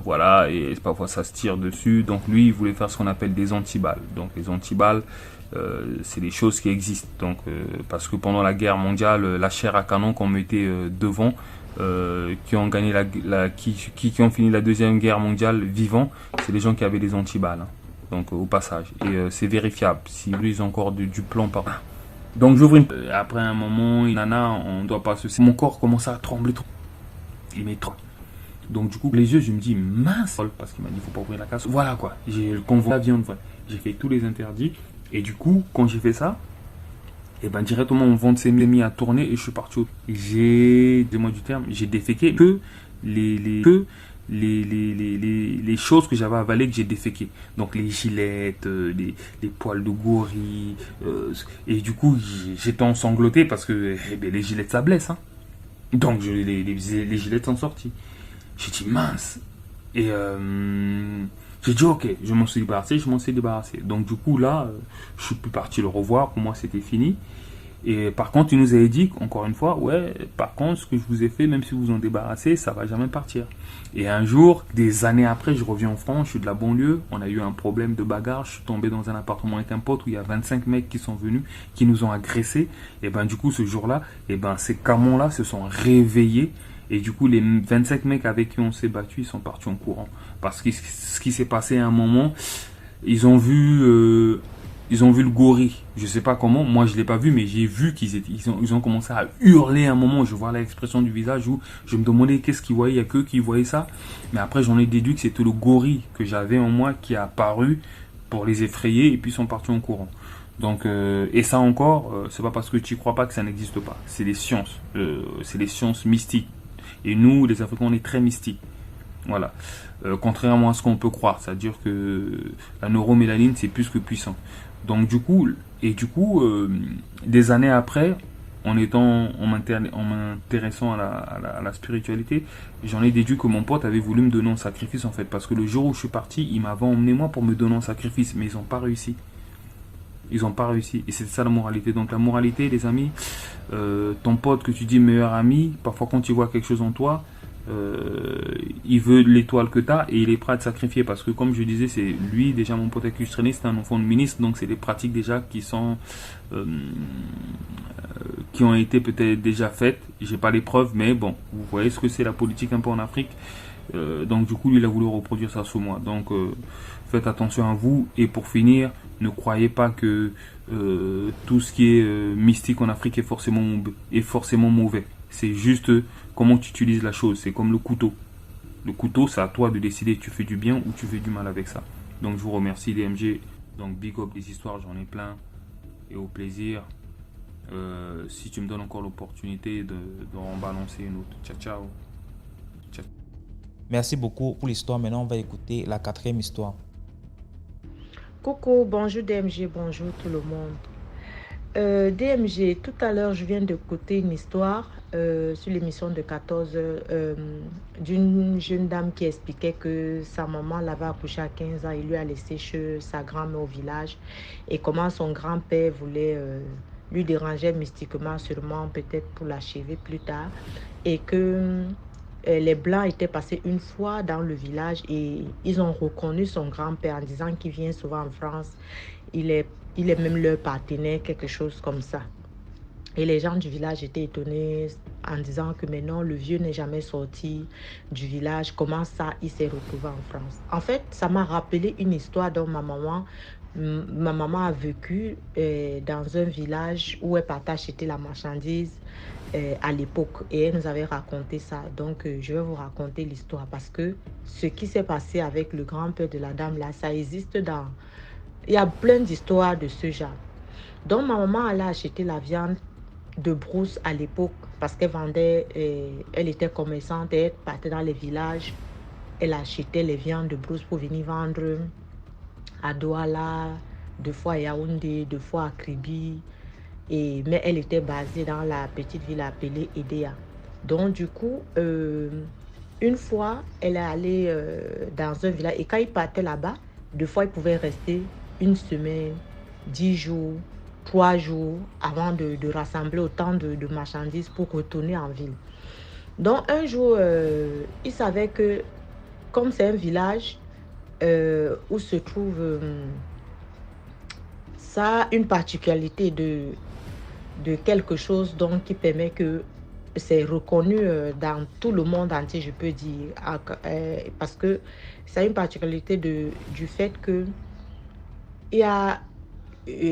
voilà, et parfois ça se tire dessus. Donc lui il voulait faire ce qu'on appelle des antiballes. Donc les antiballes, c'est des choses qui existent. Donc parce que pendant la guerre mondiale, la chair à canon qu'on mettait devant, qui ont gagné qui ont fini la deuxième guerre mondiale vivants, c'est les gens qui avaient des antiballes. Hein. Donc au passage, et c'est vérifiable. Si lui ils ont encore du plomb par là. Donc j'ouvre une... Après un moment, nana, on doit pas se... Mon corps commence à trembler trop. Il met trop. Donc du coup, les yeux, je me dis, mince. Parce qu'il m'a dit, faut pas ouvrir la casse. Voilà quoi. J'ai le convoi de la viande. J'ai fait tous les interdits. Et du coup, quand j'ai fait ça, et ben directement, mon ventre s'est mis à tourner et je suis parti. Dis-moi du terme, j'ai déféqué que les choses que j'avais avalées que j'ai déféquées. Donc les gilettes, les poils de gorille. Et du coup, j'étais ensangloté parce que les gilettes, ça blesse. Hein. Donc les gilettes sont sorties. J'ai dit mince. Et j'ai dit ok, je m'en suis débarrassé. Donc du coup là, je suis plus parti le revoir. Pour moi, c'était fini. Et par contre, il nous avait dit, encore une fois, ouais, par contre, ce que je vous ai fait, même si vous en débarrassez, ça va jamais partir. Et un jour, des années après, je reviens en France, je suis de la banlieue, on a eu un problème de bagarre, je suis tombé dans un appartement avec un pote où il y a 25 mecs qui sont venus, qui nous ont agressés. Et ben du coup, ce jour-là, et ben ces camons-là se sont réveillés. Et du coup, les 25 mecs avec qui on s'est battu, ils sont partis en courant. Parce que ce qui s'est passé à un moment, ils ont vu ils ont vu le gorille. Je sais pas comment, moi je l'ai pas vu, mais j'ai vu ils ont commencé à hurler à un moment. Je vois l'expression du visage où je me demandais qu'est-ce qu'ils voyaient, il y a qu'eux qui voyaient ça. Mais après j'en ai déduit que c'était le gorille que j'avais en moi qui a apparu pour les effrayer et puis ils sont partis en courant. Donc, et ça encore, c'est pas parce que tu crois pas que ça n'existe pas. C'est les sciences mystiques. Et nous, les Africains, on est très mystiques. Voilà. Contrairement à ce qu'on peut croire, c'est-à-dire que la neuromélanine, c'est plus que puissant. Donc du coup, des années après, en m'intéressant à la spiritualité, j'en ai déduit que mon pote avait voulu me donner en sacrifice en fait, parce que le jour où je suis parti, il m'avait emmené moi pour me donner en sacrifice, mais ils n'ont pas réussi. Ils n'ont pas réussi. Et c'est ça la moralité. Donc la moralité, les amis, ton pote que tu dis meilleur ami, parfois quand il voit quelque chose en toi, il veut l'étoile que tu as et il est prêt à te sacrifier parce que comme je disais, c'est lui déjà mon pote avec qui je traînais, c'est un enfant de ministre, donc c'est des pratiques déjà qui ont été peut-être déjà faites. J'ai pas les preuves, mais bon, vous voyez ce que c'est la politique un peu en Afrique. Donc du coup, lui, il a voulu reproduire ça sous moi. Donc faites attention à vous. Et pour finir, ne croyez pas que tout ce qui est mystique en Afrique est forcément mauvais. C'est juste comment tu utilises la chose. C'est comme le couteau. Le couteau, c'est à toi de décider tu fais du bien ou tu fais du mal avec ça. Donc je vous remercie DMG. Donc big up des histoires, j'en ai plein. Et au plaisir. Si tu me donnes encore l'opportunité d'en balancer une autre. Ciao, ciao. Ciao. Merci beaucoup pour l'histoire. Maintenant, on va écouter la 4e histoire. Coucou, bonjour DMG, bonjour tout le monde. DMG, tout à l'heure, je viens d'écouter une histoire sur l'émission de 14h d'une jeune dame qui expliquait que sa maman l'avait accouchée à 15 ans et lui a laissé chez sa grand-mère au village et comment son grand-père voulait lui déranger mystiquement, sûrement peut-être pour l'achever plus tard, et que les Blancs étaient passés une fois dans le village et ils ont reconnu son grand-père en disant qu'il vient souvent en France. Il est même leur partenaire, quelque chose comme ça. Et les gens du village étaient étonnés en disant que maintenant le vieux n'est jamais sorti du village. Comment ça, il s'est retrouvé en France? En fait, ça m'a rappelé une histoire dont ma maman a vécu dans un village où elle partait acheter la marchandise à l'époque. Et elle nous avait raconté ça. Donc, je vais vous raconter l'histoire parce que ce qui s'est passé avec le grand-père de la dame là, ça existe dans... Il y a plein d'histoires de ce genre. Donc, ma maman allait acheter la viande de brousse à l'époque parce qu'elle vendait, elle était commerçante et elle partait dans les villages. Elle achetait les viandes de brousse pour venir vendre à Douala, 2 fois à Yaoundé, 2 fois à Kribi. Mais elle était basée dans la petite ville appelée Edea. Donc, du coup, une fois, elle est allée dans un village et quand il partait là-bas, 2 fois, il pouvait rester 1 semaine, 10 jours, 3 jours avant de rassembler autant de marchandises pour retourner en ville. Donc, un jour, il savait que comme c'est un village où se trouve... ça a une particularité de quelque chose donc qui permet que c'est reconnu dans tout le monde entier, je peux dire, parce que ça a une particularité du fait que il y a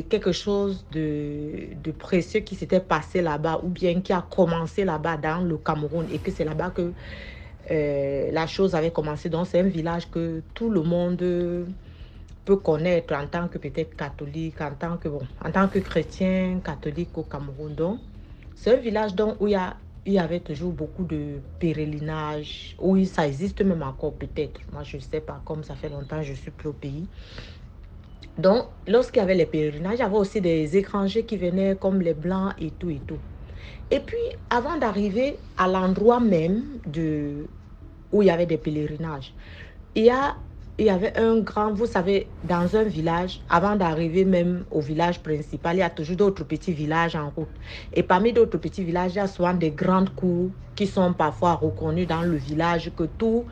quelque chose de précieux qui s'était passé là-bas ou bien qui a commencé là-bas dans le Cameroun et que c'est là-bas que la chose avait commencé. Donc c'est un village que tout le monde peut connaître en tant que peut-être catholique, en tant que chrétien catholique au Cameroun. Donc c'est un village donc où il y avait toujours beaucoup de pèlerinage, où ça existe même encore peut-être. Moi je ne sais pas, comme ça fait longtemps je suis plus au pays. Donc, lorsqu'il y avait les pèlerinages, il y avait aussi des étrangers qui venaient comme les Blancs et tout et tout. Et puis, avant d'arriver à l'endroit même où il y avait des pèlerinages, il y avait un grand, vous savez, dans un village, avant d'arriver même au village principal, il y a toujours d'autres petits villages en route. Et parmi d'autres petits villages, il y a souvent des grandes cours qui sont parfois reconnues dans le village, que tout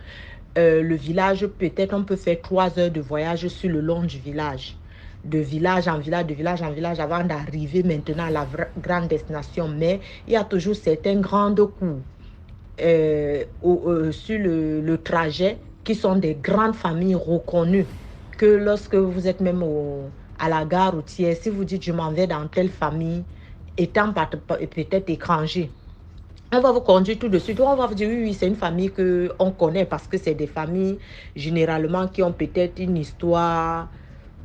le village, peut-être on peut faire 3 heures de voyage sur le long du village. De village en village, de village en village, avant d'arriver maintenant à la grande destination. Mais il y a toujours certains grands cours sur le trajet qui sont des grandes familles reconnues. Que lorsque vous êtes même à la gare routière, si vous dites je m'en vais dans telle famille, étant peut-être étranger, on va vous conduire tout de suite. On va vous dire, oui, oui, c'est une famille qu'on connaît parce que c'est des familles généralement qui ont peut-être une histoire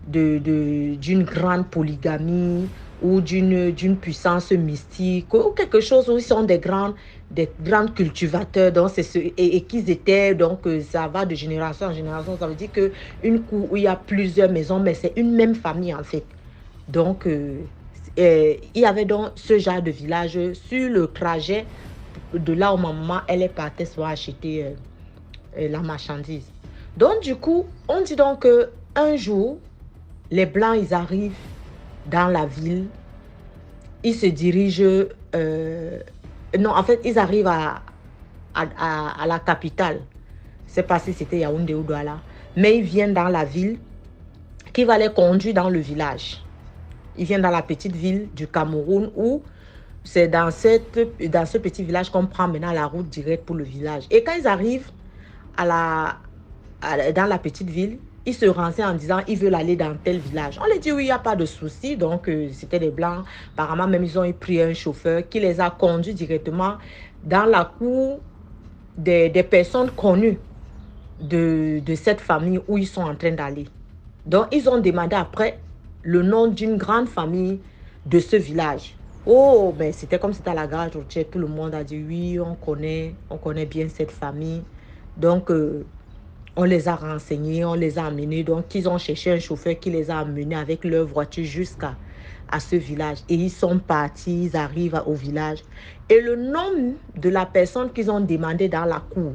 d'une grande polygamie ou d'une puissance mystique ou quelque chose où ils sont des grands cultivateurs. Donc et qu'ils étaient, donc ça va de génération en génération. Ça veut dire qu'une cour où il y a plusieurs maisons, mais c'est une même famille en fait. Donc, il y avait donc ce genre de village sur le trajet de là où ma maman, elle est partie soit acheter la marchandise. Donc, du coup, on dit donc qu'un jour, les Blancs, ils arrivent dans la ville. Ils se dirigent... non, en fait, ils arrivent à la capitale. Je ne sais pas si c'était Yaoundé ou Douala. Mais ils viennent dans la ville qui va les conduire dans le village. Ils viennent dans la petite ville du Cameroun où c'est dans ce petit village qu'on prend maintenant la route directe pour le village. Et quand ils arrivent dans la petite ville, ils se renseignent en disant ils veulent aller dans tel village. On les dit oui, il n'y a pas de souci. Donc, c'était des Blancs. Apparemment, même ils ont pris un chauffeur qui les a conduits directement dans la cour des personnes connues de cette famille où ils sont en train d'aller. Donc, ils ont demandé après le nom d'une grande famille de ce village. Oh, ben c'était comme c'était à la gare routière. Tout le monde a dit oui, on connaît bien cette famille. Donc, on les a renseignés, on les a amenés. Donc, ils ont cherché un chauffeur qui les a amenés avec leur voiture jusqu'à ce village. Et ils sont partis, ils arrivent au village. Et le nom de la personne qu'ils ont demandé dans la cour,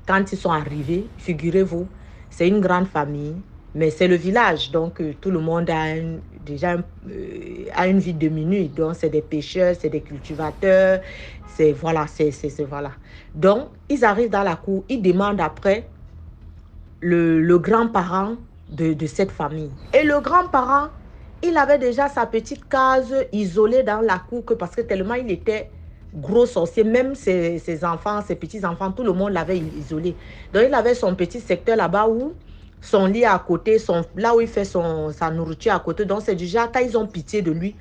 quand ils sont arrivés, figurez-vous, c'est une grande famille. Mais c'est le village, donc tout le monde a déjà une vie de minute. Donc, c'est des pêcheurs, c'est des cultivateurs, voilà. Donc, ils arrivent dans la cour, ils demandent après le grand-parent de cette famille. Et le grand-parent, il avait déjà sa petite case isolée dans la cour parce que tellement il était gros sorcier, même ses enfants, ses petits-enfants, tout le monde l'avait isolé. Donc, il avait son petit secteur là-bas où son lit à côté, là où il fait sa nourriture à côté. Donc, c'est du genre, quand ils ont pitié de lui,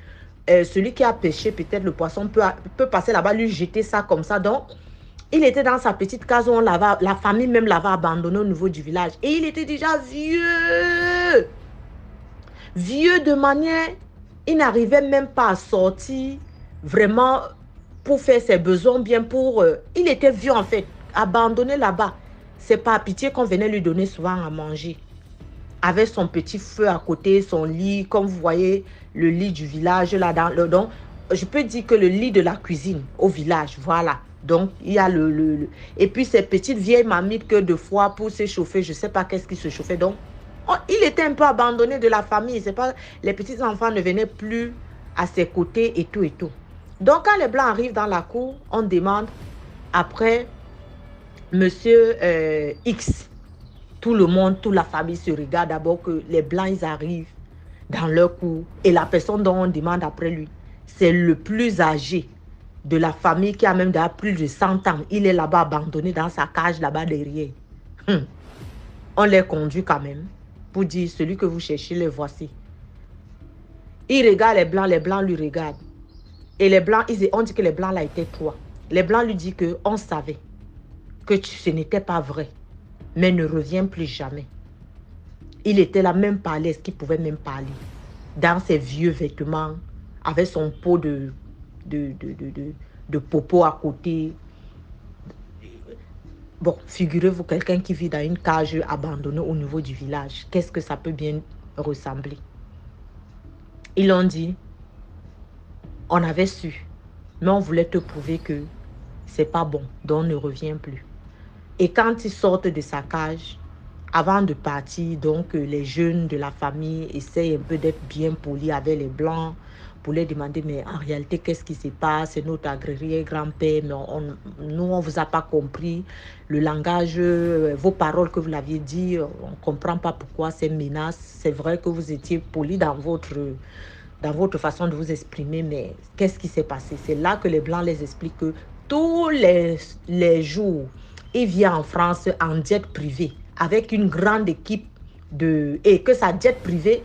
celui qui a pêché peut-être le poisson peut passer là-bas, lui jeter ça comme ça. Donc, il était dans sa petite case où la famille même l'avait abandonné au niveau du village. Et il était déjà vieux. Vieux de manière, il n'arrivait même pas à sortir vraiment pour faire ses besoins bien il était vieux en fait, abandonné là-bas. C'est pas à pitié qu'on venait lui donner souvent à manger. Avec son petit feu à côté, son lit, comme vous voyez, le lit du village là donc, je peux dire que le lit de la cuisine au village, voilà. Donc, il y a et puis ces petites vieilles mamites que de fois pour se chauffer, je ne sais pas qu'est-ce qui se chauffait. Donc, il était un peu abandonné de la famille. C'est pas, les petits enfants ne venaient plus à ses côtés et tout et tout. Donc, quand les Blancs arrivent dans la cour, on demande après Monsieur X. Tout le monde, toute la famille se regarde d'abord que les Blancs, ils arrivent dans leur cour. Et la personne dont on demande après lui, c'est le plus âgé de la famille qui a même déjà plus de 100 ans. Il est là-bas abandonné dans sa cage là-bas derrière. On les conduit quand même pour dire, celui que vous cherchez, le voici. Il regarde les Blancs lui regardent. Et les Blancs, on dit que les Blancs là étaient trois. Les Blancs lui disent qu'on savait que ce n'était pas vrai, mais ne reviens plus jamais. Il était là, même parler, est-ce qu'il pouvait même parler? Dans ses vieux vêtements, avec son pot de popo à côté. Bon, figurez-vous quelqu'un qui vit dans une cage abandonnée au niveau du village. Qu'est-ce que ça peut bien ressembler? Ils l'ont dit, on avait su, mais on voulait te prouver que c'est pas bon, donc ne reviens plus. Et quand ils sortent de sa cage, avant de partir, donc les jeunes de la famille essayent un peu d'être bien polis avec les Blancs pour les demander, mais en réalité, qu'est-ce qui se passe? C'est notre arrière-grand-père, mais nous, on ne vous a pas compris. Le langage, vos paroles que vous l'aviez dit, on ne comprend pas pourquoi ces menaces. C'est vrai que vous étiez poli dans votre façon de vous exprimer, mais qu'est-ce qui s'est passé? C'est là que les Blancs les expliquent que tous les jours, il vient en France en jet privé avec une grande équipe et que sa jet privée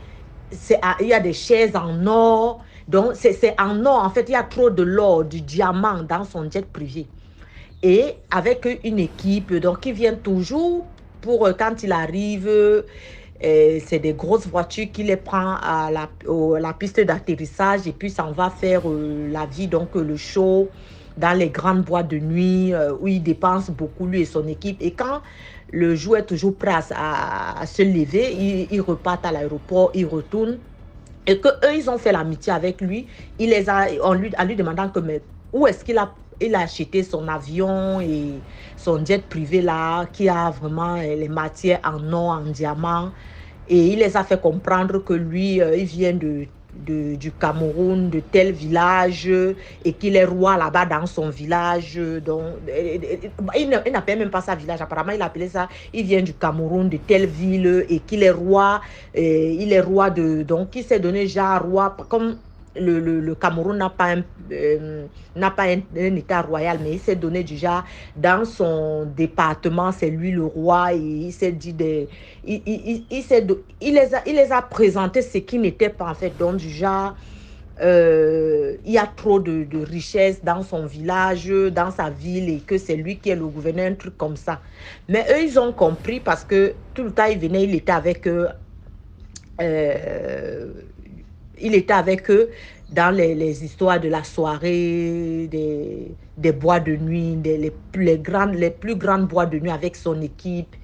il y a des chaises en or. Donc, c'est en or. En fait, il y a trop de l'or, du diamant dans son jet privé. Et avec une équipe, donc, qui vient toujours pour quand il arrive, c'est des grosses voitures qui les prend à la piste d'atterrissage et puis s'en va faire la vie, donc le show dans les grandes boîtes de nuit où il dépense beaucoup, lui et son équipe. Et quand le jour est toujours prêt à se lever, ils repartent à l'aéroport, ils retournent. Et qu'eux, ils ont fait l'amitié avec lui. En lui demandant que, mais où est-ce qu'il a acheté son avion et son jet privé là, qui a vraiment les matières en or, en diamant. Et il les a fait comprendre que lui, il vient du Cameroun, de tel village, et qu'il est roi là-bas dans son village. Donc, il n'appelle même pas ça village, apparemment il appelait ça, il vient du Cameroun, de telle ville, et qu'il est roi. Il est roi donc il s'est donné genre roi, comme le Cameroun n'a pas un état royal, mais il s'est donné du genre, dans son département, c'est lui le roi, et il s'est dit, il les a présentés ce qui n'était pas en fait, donc du genre, il y a trop de richesses dans son village, dans sa ville, et que c'est lui qui est le gouverneur, un truc comme ça. Mais eux, ils ont compris parce que tout le temps, il était avec eux. Il était avec eux dans les histoires de la soirée, des boîtes de nuit, les plus grandes boîtes de nuit avec son équipe.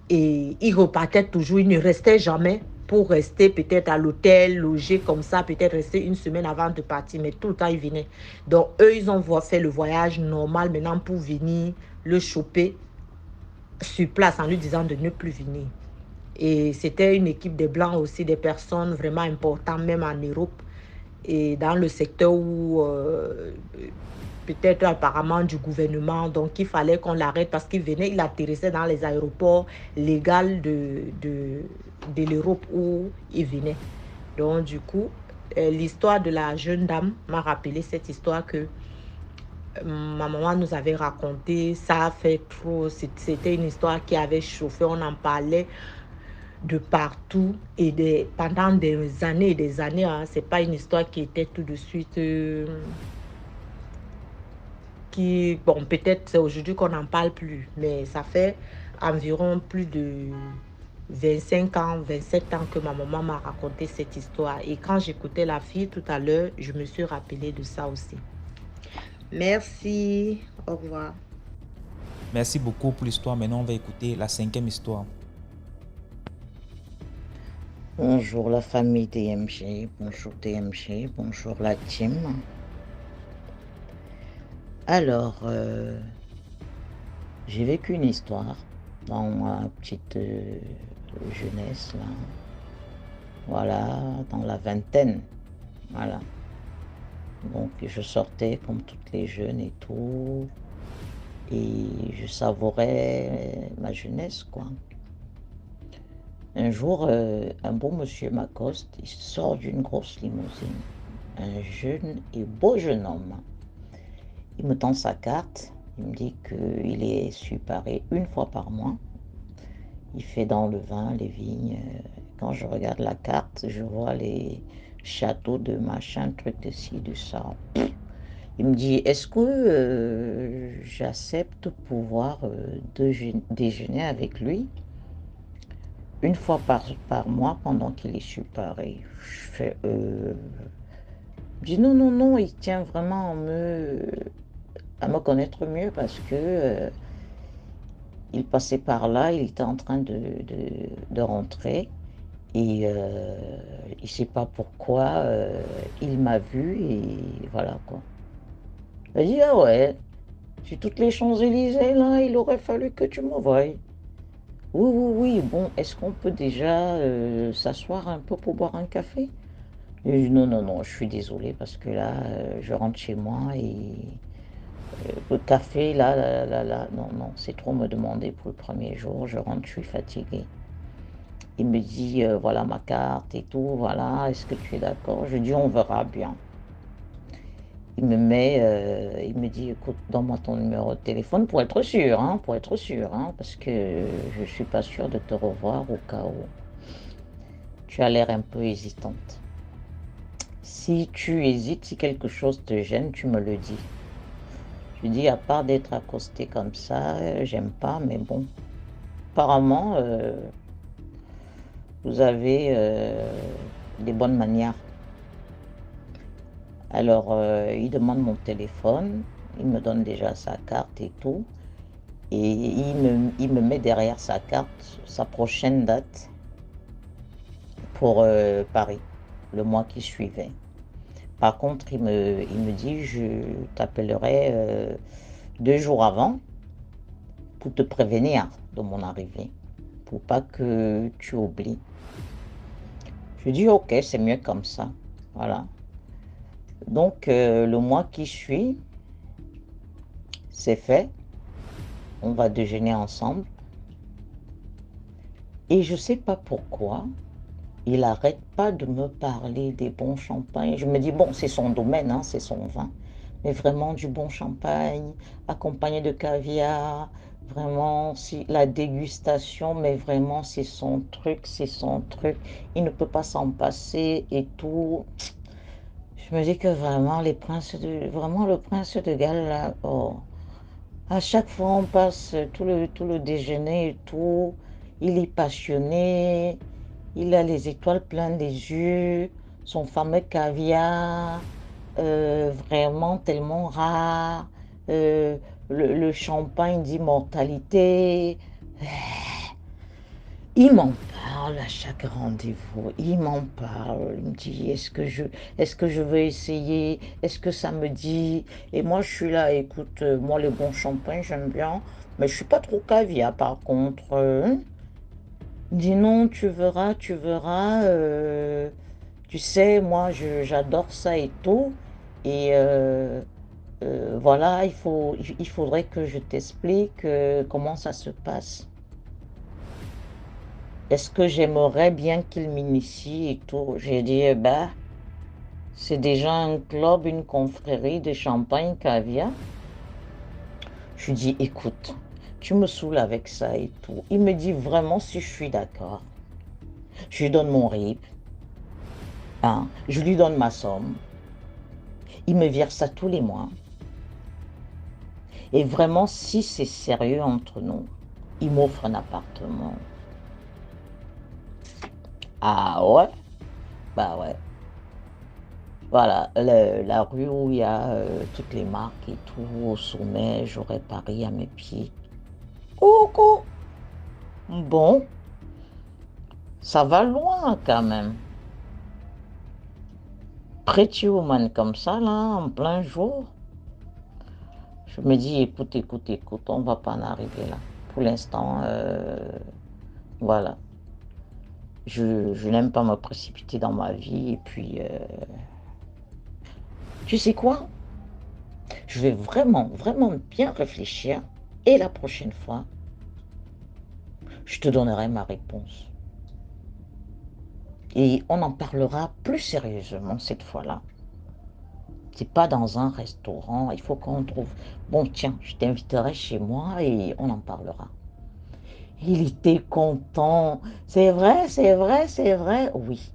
Et il repartait toujours, il ne restait jamais pour rester peut-être à l'hôtel, loger comme ça, peut-être rester une semaine avant de partir, mais tout le temps il venait. Donc eux, ils ont fait le voyage normal maintenant pour venir le choper sur place en lui disant de ne plus venir. Et c'était une équipe de Blancs aussi, des personnes vraiment importantes, même en Europe, et dans le secteur où peut-être apparemment du gouvernement, donc il fallait qu'on l'arrête parce qu'il venait, il atterrissait dans les aéroports légaux de l'Europe où il venait. Donc du coup, l'histoire de la jeune dame m'a rappelé cette histoire que ma maman nous avait racontée. Ça a fait trop, c'était une histoire qui avait chauffé, on en parlait de partout et pendant des années et des années. Hein. C'est pas une histoire qui était tout de suite bon, peut-être c'est aujourd'hui qu'on n'en parle plus, mais ça fait environ plus de 25 ans, 27 ans que ma maman m'a raconté cette histoire. Et quand j'écoutais la fille tout à l'heure, je me suis rappelé de ça aussi. Merci, au revoir. Merci beaucoup pour l'histoire. Maintenant, on va écouter la 5e histoire. Bonjour la famille DMG, bonjour DMG, bonjour la team. Alors, j'ai vécu une histoire dans ma petite jeunesse, là. Voilà, dans la vingtaine, voilà. Donc, je sortais comme toutes les jeunes et tout, et je savourais ma jeunesse, quoi. Un jour, un beau monsieur m'accoste, il sort d'une grosse limousine, un jeune et beau jeune homme. Il me tend sa carte, il me dit qu'il est séparé une fois par mois. Il fait dans le vin, les vignes. Quand je regarde la carte, je vois les châteaux de machin, truc de ci, de ça. Il me dit, est-ce que j'accepte pouvoir déjeuner avec lui une fois par mois pendant qu'il est séparé? Je fais, je dis non, il tient vraiment à me connaître mieux parce que il passait par là, il était en train de rentrer et il ne sait pas pourquoi il m'a vu et voilà quoi. Il a dit, ah ouais, sur toutes les Champs-Élysées là, il aurait fallu que tu me voies. Oui, bon, est-ce qu'on peut déjà s'asseoir un peu pour boire un café? Et je dis, non, je suis désolée parce que là, je rentre chez moi et le café, là, non, c'est trop me demander pour le premier jour, je rentre, je suis fatiguée. Il me dit, voilà ma carte et tout, voilà, est-ce que tu es d'accord? Je dis, on verra bien. Il me dit, écoute, donne-moi ton numéro de téléphone pour être sûr, parce que je suis pas sûre de te revoir au cas où. tu as l'air un peu hésitante. Si tu hésites, si quelque chose te gêne, tu me le dis. Je dis, à part d'être accostée comme ça, j'aime pas, mais bon. Apparemment, vous avez des bonnes manières. Alors, il demande mon téléphone, il me donne déjà sa carte et tout. Et il me met derrière sa carte sa prochaine date pour Paris, le mois qui suivait. Par contre, il me dit, je t'appellerai 2 jours avant pour te prévenir de mon arrivée, pour pas que tu oublies. Je dis, ok, c'est mieux comme ça. Voilà. Donc, le mois qui suit, c'est fait. On va déjeuner ensemble. Et je ne sais pas pourquoi, il n'arrête pas de me parler des bons champagnes. Je me dis, bon, c'est son domaine, hein, c'est son vin. Mais vraiment du bon champagne, accompagné de caviar. Vraiment, si, la dégustation, mais vraiment, c'est son truc, c'est son truc. Il ne peut pas s'en passer et tout. Je me dis que vraiment, le prince de Galles, là, oh. À chaque fois, on passe tout le déjeuner et tout. Il est passionné. Il a les étoiles plein des yeux. Son fameux caviar, vraiment tellement rare. Le champagne d'immortalité. Il m'en parle à chaque rendez-vous. Il m'en parle. Il me dit, est-ce que je veux essayer? Est-ce que ça me dit? Et moi, je suis là, écoute, moi, les bons champagnes, j'aime bien. Mais je suis pas trop caviar, par contre. Il me dit, non, tu verras. Tu sais, moi, j'adore ça et tout. Et voilà, il faudrait que je t'explique comment ça se passe. Est-ce que j'aimerais bien qu'il m'initie et tout? J'ai dit, bah, c'est déjà un club, une confrérie de champagne caviar. Je lui dis, écoute, tu me saoules avec ça et tout. Il me dit vraiment si je suis d'accord. Je lui donne mon RIB. Hein, je lui donne ma somme. Il me vire ça tous les mois. Et vraiment, si c'est sérieux entre nous, il m'offre un appartement. Ah ouais? Bah ouais. Voilà, la rue où il y a toutes les marques et tout, au sommet, j'aurais Paris à mes pieds. Coucou! Bon, ça va loin quand même. Pretty woman comme ça, là, en plein jour. Je me dis, écoute, on va pas en arriver là. Pour l'instant, voilà. Je n'aime pas me précipiter dans ma vie et puis, tu sais quoi? Je vais vraiment bien réfléchir et la prochaine fois, je te donnerai ma réponse. Et on en parlera plus sérieusement cette fois-là. C'est pas dans un restaurant, il faut qu'on trouve... Bon, tiens, je t'inviterai chez moi et on en parlera. Il était content. C'est vrai. Oui.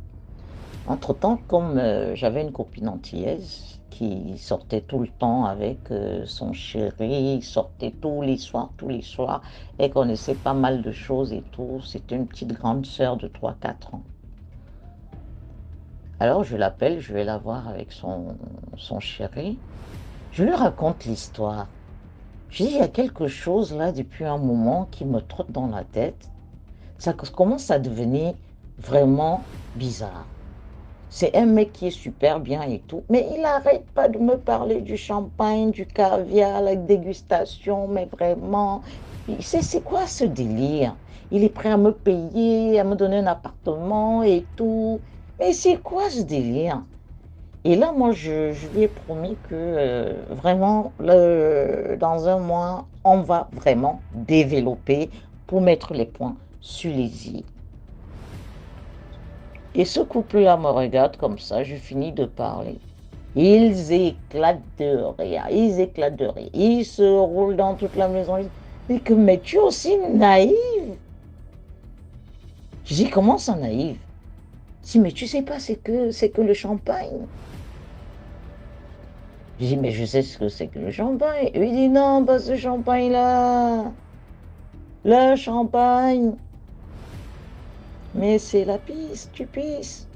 Entre-temps, comme j'avais une copine antillaise qui sortait tout le temps avec son chéri, sortait tous les soirs, et connaissait pas mal de choses et tout. C'était une petite grande sœur de 3-4 ans. Alors je l'appelle, je vais la voir avec son chéri. Je lui raconte l'histoire. Je dis, il y a quelque chose là depuis un moment qui me trotte dans la tête. Ça commence à devenir vraiment bizarre. C'est un mec qui est super bien et tout, mais il n'arrête pas de me parler du champagne, du caviar, la dégustation, mais vraiment, c'est quoi ce délire? Il est prêt à me payer, à me donner un appartement et tout. Mais c'est quoi ce délire? Et là, moi, je lui ai promis que vraiment, dans un mois, on va vraiment développer pour mettre les points sur les i. Et ce couple-là me regarde comme ça, je finis de parler. Ils éclatent de rire, Ils se roulent dans toute la maison. Ils disent que, mais tu es aussi naïve. Je dis, comment ça naïve? Si, mais tu sais pas c'est que le champagne. Je dis, mais je sais ce que c'est que le champagne. Il dit, non, pas ce champagne-là. Le champagne. Mais c'est la pisse, tu pisses.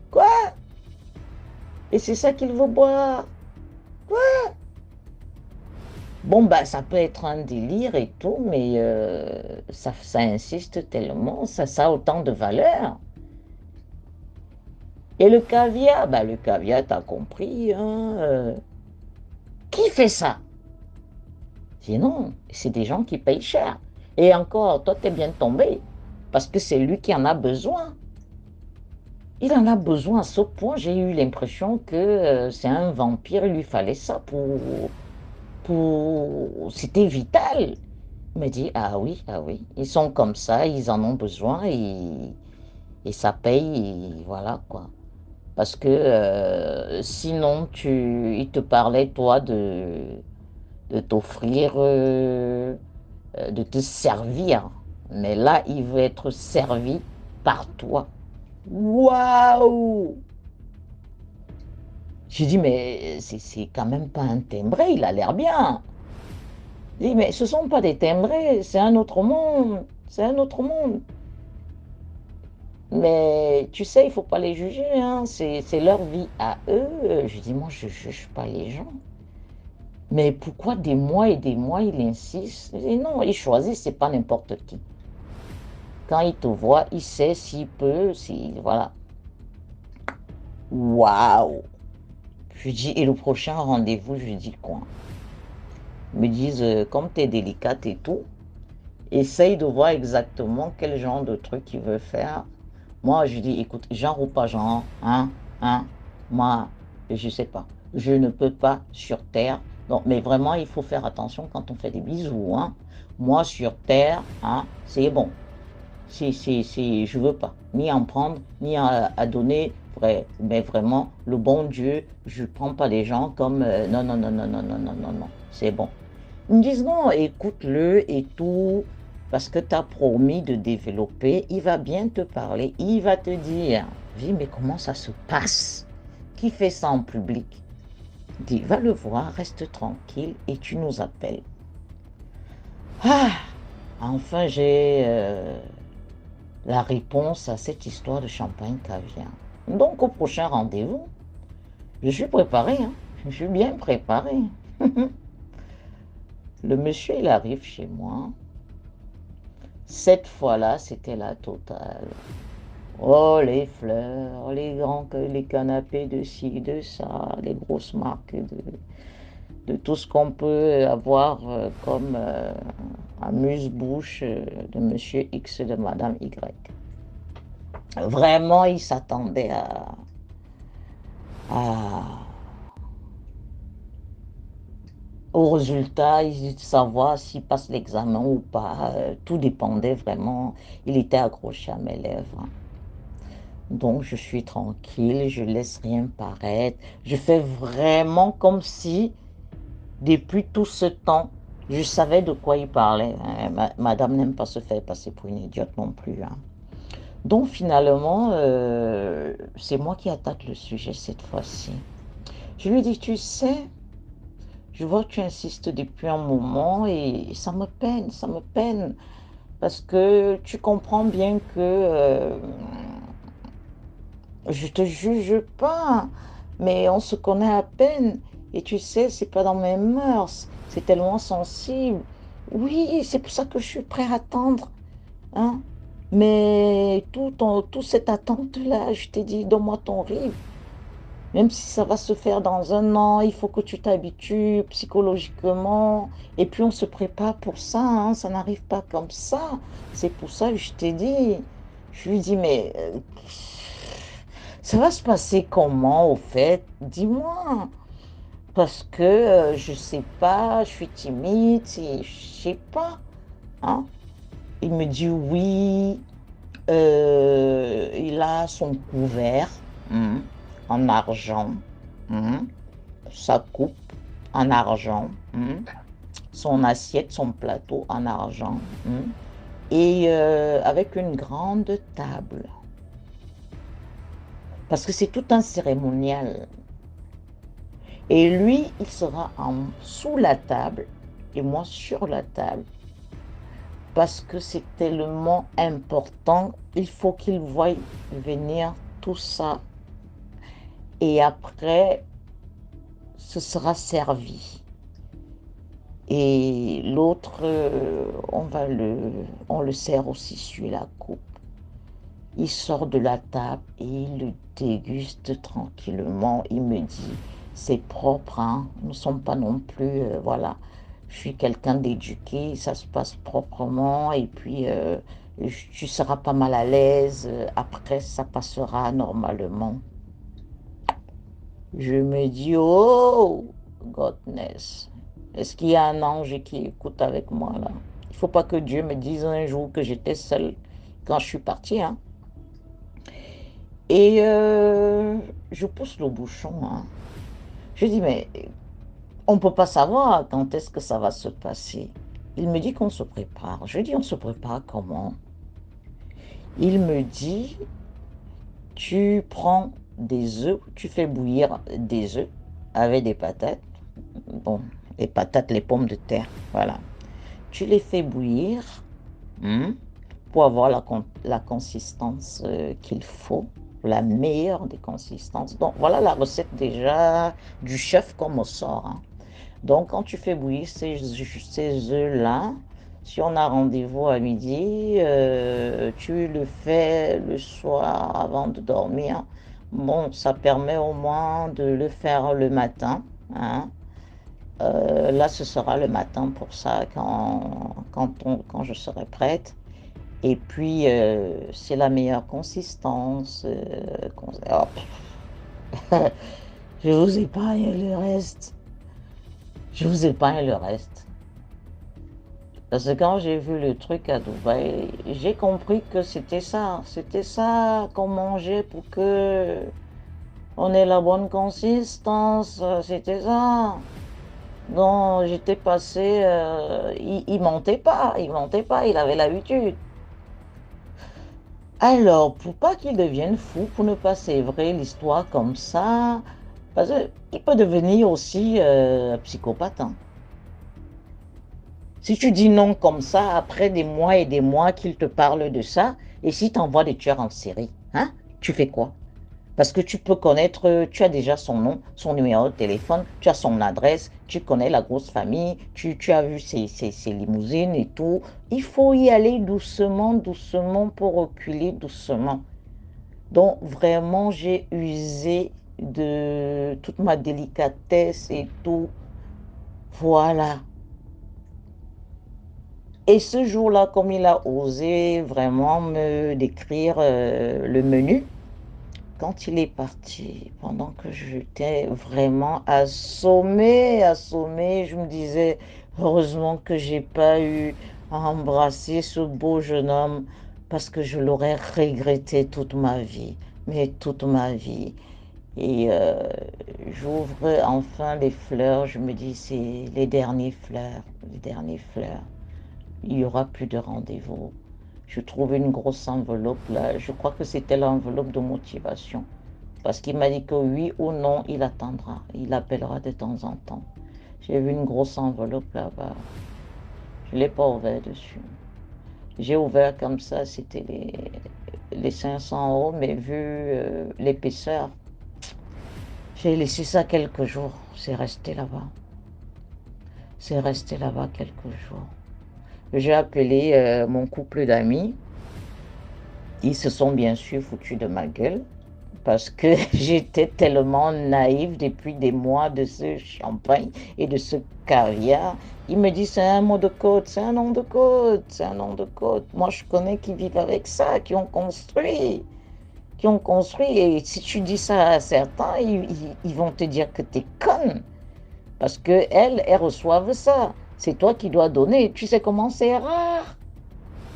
Quoi? Et c'est ça qu'il veut boire. Quoi? Bon, bah, ça peut être un délire et tout, mais ça insiste tellement, ça a autant de valeur. Et le caviar, bah, le caviar, t'as compris, hein, qui fait ça? Sinon, c'est des gens qui payent cher. Et encore, toi, t'es bien tombé, parce que c'est lui qui en a besoin. Il en a besoin à ce point, j'ai eu l'impression que c'est un vampire, il lui fallait ça C'était vital. Il me dit, ah oui, ils sont comme ça, ils en ont besoin et ça paye, et voilà quoi. Parce que sinon, il te parlait, toi, de t'offrir, de te servir. Mais là, il veut être servi par toi. Waouh! J'ai dit, mais c'est quand même pas un timbré, il a l'air bien. J'ai dit, mais ce ne sont pas des timbrés, c'est un autre monde. C'est un autre monde. Mais tu sais, il ne faut pas les juger, hein. C'est leur vie à eux. Je dis, moi, je ne juge pas les gens. Mais pourquoi des mois et des mois, il insiste? Je dis, non, il choisit, c'est pas n'importe qui. Quand il te voit, il sait s'il peut, voilà. Waouh! Je dis, et le prochain rendez-vous, je dis quoi? Ils me disent, comme tu es délicate et tout, essaye de voir exactement quel genre de truc il veut faire. Moi, je dis, écoute, genre ou pas genre, hein, moi, je sais pas. Je ne peux pas sur Terre. Donc, mais vraiment, il faut faire attention quand on fait des bisous, hein. Moi, sur Terre, hein, c'est bon. Je veux pas, ni en prendre, ni à donner, mais vraiment, le bon Dieu, je prends pas les gens comme, non, non, non, non, non, non, non, non, non, c'est bon. Ils me disent, non, écoute-le et tout, parce que tu as promis de développer, il va bien te parler, il va te dire, dis, mais comment ça se passe? Qui fait ça en public? Dis, va le voir, reste tranquille et tu nous appelles. Ah, enfin j'ai la réponse à cette histoire de champagne caviar. Donc au prochain rendez-vous, je suis préparé, hein, je suis bien préparé. Le monsieur, il arrive chez moi. Cette fois-là, c'était la totale. Oh, les fleurs, les canapés de ci, de ça, les grosses marques de tout ce qu'on peut avoir comme amuse-bouche de monsieur X, de madame Y. Vraiment, il s'attendait au résultat, il savoir s'il passe l'examen ou pas. Tout dépendait vraiment. Il était accroché à mes lèvres. Donc, je suis tranquille, je laisse rien paraître. Je fais vraiment comme si, depuis tout ce temps, je savais de quoi il parlait. Madame n'aime pas se faire passer pour une idiote non plus, hein. Donc, finalement, c'est moi qui attaque le sujet cette fois-ci. Je lui dis, tu sais, je vois que tu insistes depuis un moment et ça me peine, parce que tu comprends bien que je te juge pas, mais on se connaît à peine et tu sais, c'est pas dans mes mœurs, c'est tellement sensible. Oui, c'est pour ça que je suis prêt à attendre, hein. Mais toute cette attente-là, je t'ai dit, donne-moi ton rythme. Même si ça va se faire dans un an, il faut que tu t'habitues psychologiquement. Et puis on se prépare pour ça, hein, ça n'arrive pas comme ça. C'est pour ça que je t'ai dit. Je lui dis, mais ça va se passer comment au fait? Dis-moi. Parce que je sais pas, je suis timide, je sais pas, hein. Il me dit oui, il a son couvert en argent, sa coupe en argent, son assiette, son plateau en argent, et avec une grande table. Parce que c'est tout un cérémonial. Et lui, il sera sous la table et moi sur la table. Parce que c'est tellement important. Il faut qu'il voie venir tout ça. Et après, ce sera servi. Et l'autre, on le sert aussi sur la coupe. Il sort de la table et il le déguste tranquillement. Il me dit, c'est propre, hein? Nous ne sommes pas non plus, voilà. Je suis quelqu'un d'éduqué, ça se passe proprement et puis tu seras pas mal à l'aise. Après, ça passera normalement. Je me dis, oh, Godness, est-ce qu'il y a un ange qui écoute avec moi là? Il ne faut pas que Dieu me dise un jour que j'étais seule quand je suis partie, hein? Et je pousse le bouchon, hein. Je dis, mais on ne peut pas savoir quand est-ce que ça va se passer. Il me dit qu'on se prépare. Je dis, on se prépare comment? Il me dit, tu prends des œufs, tu fais bouillir des œufs avec des patates. Bon, les patates, les pommes de terre, voilà. Tu les fais bouillir pour avoir la consistance qu'il faut, la meilleure des consistances. Donc, voilà la recette déjà du chef comme on sort, hein. Donc, quand tu fais bouillir ces œufs-là, si on a rendez-vous à midi, tu le fais le soir avant de dormir. Bon, ça permet au moins de le faire le matin, hein. Là, ce sera le matin pour ça quand je serai prête. Et puis, c'est la meilleure consistance. Je vous épargne le reste. Je vous épargne le reste. Parce que quand j'ai vu le truc à Dubaï, j'ai compris que c'était ça. C'était ça qu'on mangeait pour que on ait la bonne consistance. C'était ça. Donc, j'étais passé. Il mentait pas. Il mentait pas. Il avait l'habitude. Alors, pour pas qu'il devienne fou, pour ne pas sévrer l'histoire comme ça, parce qu'il peut devenir aussi psychopathe, hein. Si tu dis non comme ça, après des mois et des mois qu'il te parle de ça, et si tu envoies des tueurs en série, hein, tu fais quoi? Parce que tu peux connaître, tu as déjà son nom, son numéro de téléphone, tu as son adresse, tu connais la grosse famille, tu as vu ses limousines et tout. Il faut y aller doucement, doucement pour reculer doucement. Donc vraiment, j'ai usé de toute ma délicatesse et tout. Voilà. Et ce jour-là, comme il a osé vraiment me décrire le menu, quand il est parti, pendant que j'étais vraiment assommée, je me disais, heureusement que j'ai pas eu à embrasser ce beau jeune homme, parce que je l'aurais regretté toute ma vie, mais toute ma vie. Et j'ouvre enfin les fleurs, je me dis, c'est les dernières fleurs, les dernières fleurs. Il n'y aura plus de rendez-vous. Je trouve une grosse enveloppe là. Je crois que c'était l'enveloppe de motivation. Parce qu'il m'a dit que oui ou non, il attendra. Il appellera de temps en temps. J'ai vu une grosse enveloppe là-bas. Je ne l'ai pas ouvert dessus. J'ai ouvert comme ça, c'était les 500 €, mais vu l'épaisseur, j'ai laissé ça quelques jours. C'est resté là-bas. C'est resté là-bas quelques jours. J'ai appelé mon couple d'amis. Ils se sont bien sûr foutus de ma gueule parce que j'étais tellement naïve depuis des mois de ce champagne et de ce caviar. Ils me disent c'est un mot de code, c'est un nom de code, c'est un nom de code. Moi je connais qui vivent avec ça, qui ont construit. Et si tu dis ça à certains, ils vont te dire que t'es conne. Parce qu'elles reçoivent ça. C'est toi qui dois donner. Tu sais comment c'est rare.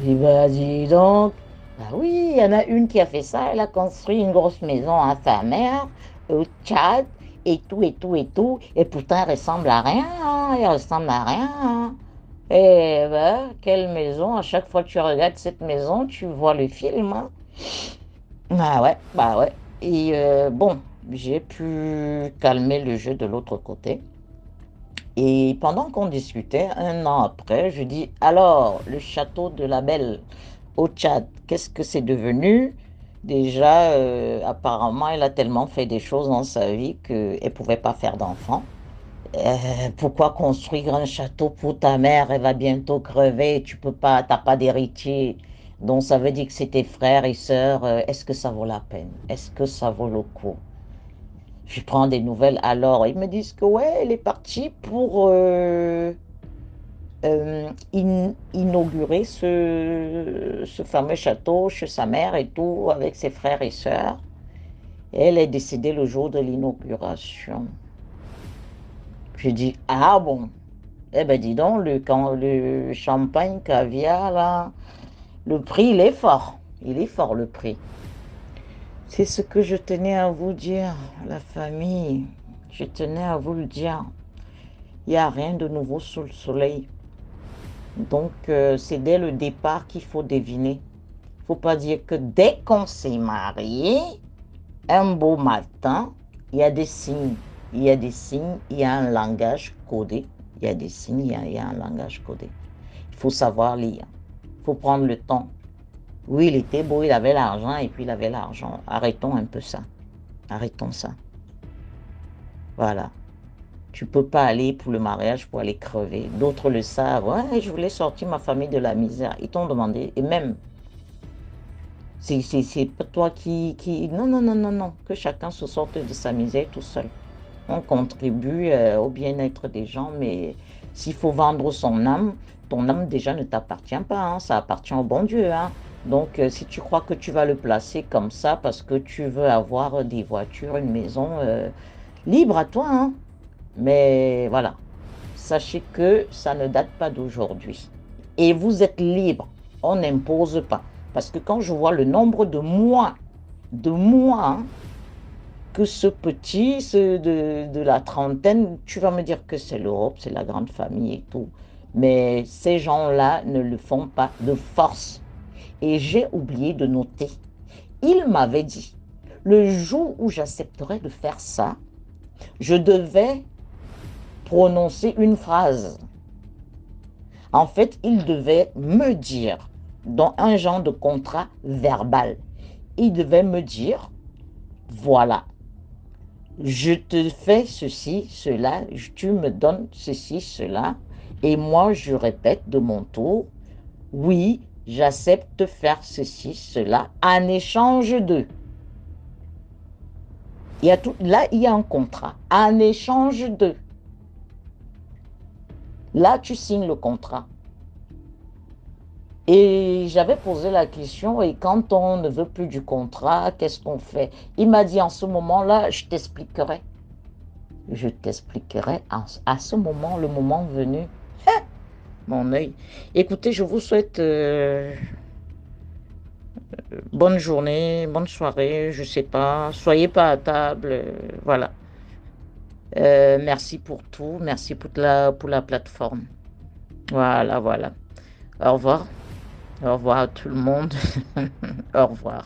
Et ben dis donc. Bah oui, il y en a une qui a fait ça. Elle a construit une grosse maison à sa mère, au Tchad, et tout, et tout, et tout. Et pourtant, elle ressemble à rien. Hein, elle ressemble à rien. Hein. Et ben, quelle maison. À chaque fois que tu regardes cette maison, tu vois le film. Hein. Bah ouais, bah ouais. Et bon, j'ai pu calmer le jeu de l'autre côté. Et pendant qu'on discutait, 1 an après, je dis, alors, le château de la Belle au Tchad, qu'est-ce que c'est devenu? Déjà, apparemment, elle a tellement fait des choses dans sa vie qu'elle ne pouvait pas faire d'enfant. Pourquoi construire un château pour ta mère? Elle va bientôt crever, tu peux pas, t'as pas d'héritier. Donc ça veut dire que c'est tes frères et sœurs. Est-ce que ça vaut la peine? Est-ce que ça vaut le coup? Je prends des nouvelles alors. Ils me disent que ouais, elle est partie pour inaugurer ce fameux château chez sa mère et tout, avec ses frères et sœurs. Elle est décédée le jour de l'inauguration. Je dis, ah bon? Eh ben dis donc, le champagne caviar, là, le prix, il est fort. Il est fort, le prix. C'est ce que je tenais à vous dire, la famille. Je tenais à vous le dire. Il n'y a rien de nouveau sous le soleil. Donc, c'est dès le départ qu'il faut deviner. Il ne faut pas dire que dès qu'on s'est marié, un beau matin, il y a des signes. Il y a des signes, il y a un langage codé. Il y a des signes, il y a un langage codé. Il faut savoir lire. Il faut prendre le temps. Oui, il était beau, il avait l'argent et puis il avait l'argent. Arrêtons un peu ça. Arrêtons ça. Voilà. Tu ne peux pas aller pour le mariage pour aller crever. D'autres le savent. Ouais, je voulais sortir ma famille de la misère. Ils t'ont demandé. Et même, c'est pas toi qui... Non, non, non, non, non. Que chacun se sorte de sa misère tout seul. On contribue au bien-être des gens, mais s'il faut vendre son âme, ton âme déjà ne t'appartient pas, hein, ça appartient au bon Dieu. Hein. Donc, si tu crois que tu vas le placer comme ça parce que tu veux avoir des voitures, une maison, libre à toi. Hein. Mais voilà, sachez que ça ne date pas d'aujourd'hui. Et vous êtes libre, on n'impose pas. Parce que quand je vois le nombre de mois, hein, que ce petit, de la trentaine, tu vas me dire que c'est l'Europe, c'est la grande famille et tout. Mais ces gens-là ne le font pas de force. Et j'ai oublié de noter. Il m'avait dit, le jour où j'accepterais de faire ça, je devais prononcer une phrase. En fait, il devait me dire, dans un genre de contrat verbal, il devait me dire, voilà, je te fais ceci, cela, tu me donnes ceci, cela, et moi je répète de mon tour, oui, j'accepte de faire ceci, cela, en échange de. Là, il y a un contrat, en échange de. Là, tu signes le contrat. Et j'avais posé la question, et quand on ne veut plus du contrat, qu'est-ce qu'on fait? Il m'a dit, en ce moment-là, je t'expliquerai. Je t'expliquerai à ce moment, le moment venu. Mon œil. Écoutez, je vous souhaite bonne journée, bonne soirée, je sais pas. Soyez pas à table, voilà. Merci pour tout, merci pour la plateforme. Voilà, voilà. Au revoir. Au revoir à tout le monde. Au revoir.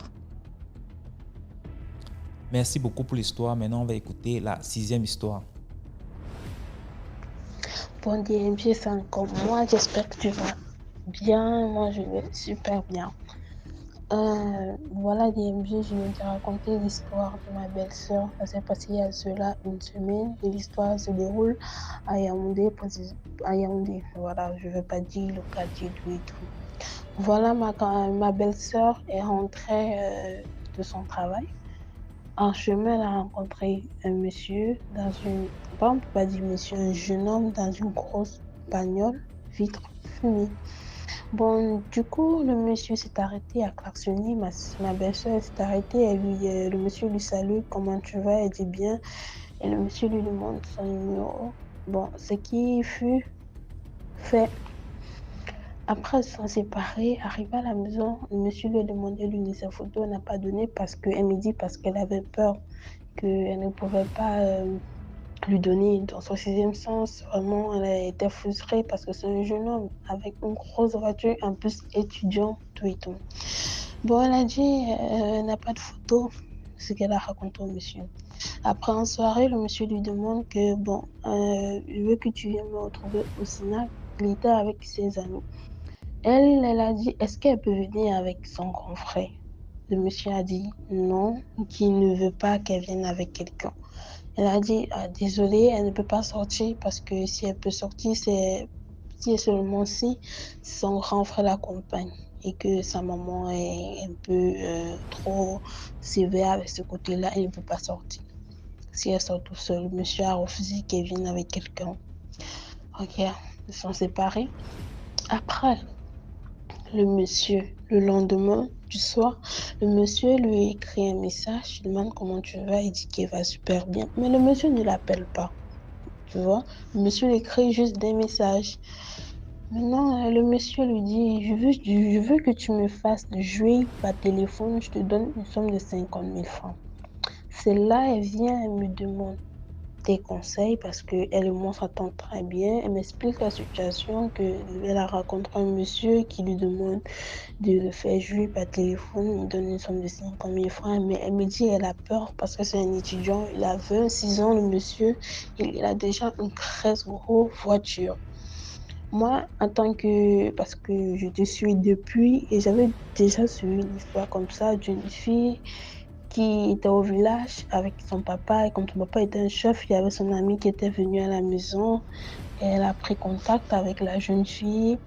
Merci beaucoup pour l'histoire. Maintenant, on va écouter la 6e histoire. Bon DMG, c'est encore moi. J'espère que tu vas bien. Moi, je vais super bien. Voilà DMG, je vais te raconter l'histoire de ma belle-sœur. Ça s'est passé il y a cela une semaine et l'histoire se déroule à Yaoundé. Voilà, je ne veux pas dire le quartier et tout. Voilà, ma belle-sœur est rentrée de son travail. En chemin, elle a rencontré un monsieur dans une... Bon, on ne peut pas dire monsieur, un jeune homme dans une grosse bagnole, vitre fumée. Bon, du coup, le monsieur s'est arrêté à klaxonner. Ma belle-sœur s'est arrêtée. Le monsieur lui salue, comment tu vas? Elle dit bien. Et le monsieur lui demande son numéro. Bon, ce qui fut fait. Après, ils se sont séparés. Arrivé à la maison, le monsieur lui a demandé l'une de ses photos. Elle n'a pas donné parce qu'elle avait peur qu'elle ne pouvait pas lui donner. Dans son 6e sens, vraiment, elle a été frustrée parce que c'est un jeune homme avec une grosse voiture, en plus étudiant, tout et tout. Bon, elle a dit, elle n'a pas de photo. ce qu'elle a raconté au monsieur. Après, en soirée, le monsieur lui demande que, bon, je veux que tu viennes me retrouver au Sénat. Il était avec ses amis. Elle a dit, est-ce qu'elle peut venir avec son grand frère? Le monsieur a dit non, qu'il ne veut pas qu'elle vienne avec quelqu'un. Elle a dit, ah, désolée, elle ne peut pas sortir parce que si elle peut sortir, c'est si et seulement si son grand frère l'accompagne et que sa maman est un peu trop sévère avec ce côté-là, elle ne peut pas sortir. Si elle sort tout seule, le monsieur a refusé qu'elle vienne avec quelqu'un. Ok, ils sont séparés. Après, le lendemain du soir, le monsieur lui écrit un message, il demande comment tu vas, il dit qu'il va super bien. Mais le monsieur ne l'appelle pas, tu vois. Le monsieur lui écrit juste des messages. Maintenant, le monsieur lui dit, je veux que tu me fasses jouer par téléphone, je te donne une somme de 50 000 francs. C'est là, elle vient, elle me demande des conseils parce qu'elle et moi s'entend très bien. Elle m'explique la situation qu'elle a rencontré un monsieur qui lui demande de le faire jouer par téléphone. Il donne une somme de 50 000 francs. Mais elle me dit qu'elle a peur parce que c'est un étudiant. Il a 26 ans, le monsieur. Il a déjà une très grosse voiture. Moi, en tant que... Parce que je te suis depuis et j'avais déjà suivi une histoire comme ça d'une fille qui était au village avec son papa. Et comme son papa était un chef, il y avait son ami qui était venu à la maison. Et elle a pris contact avec la jeune fille.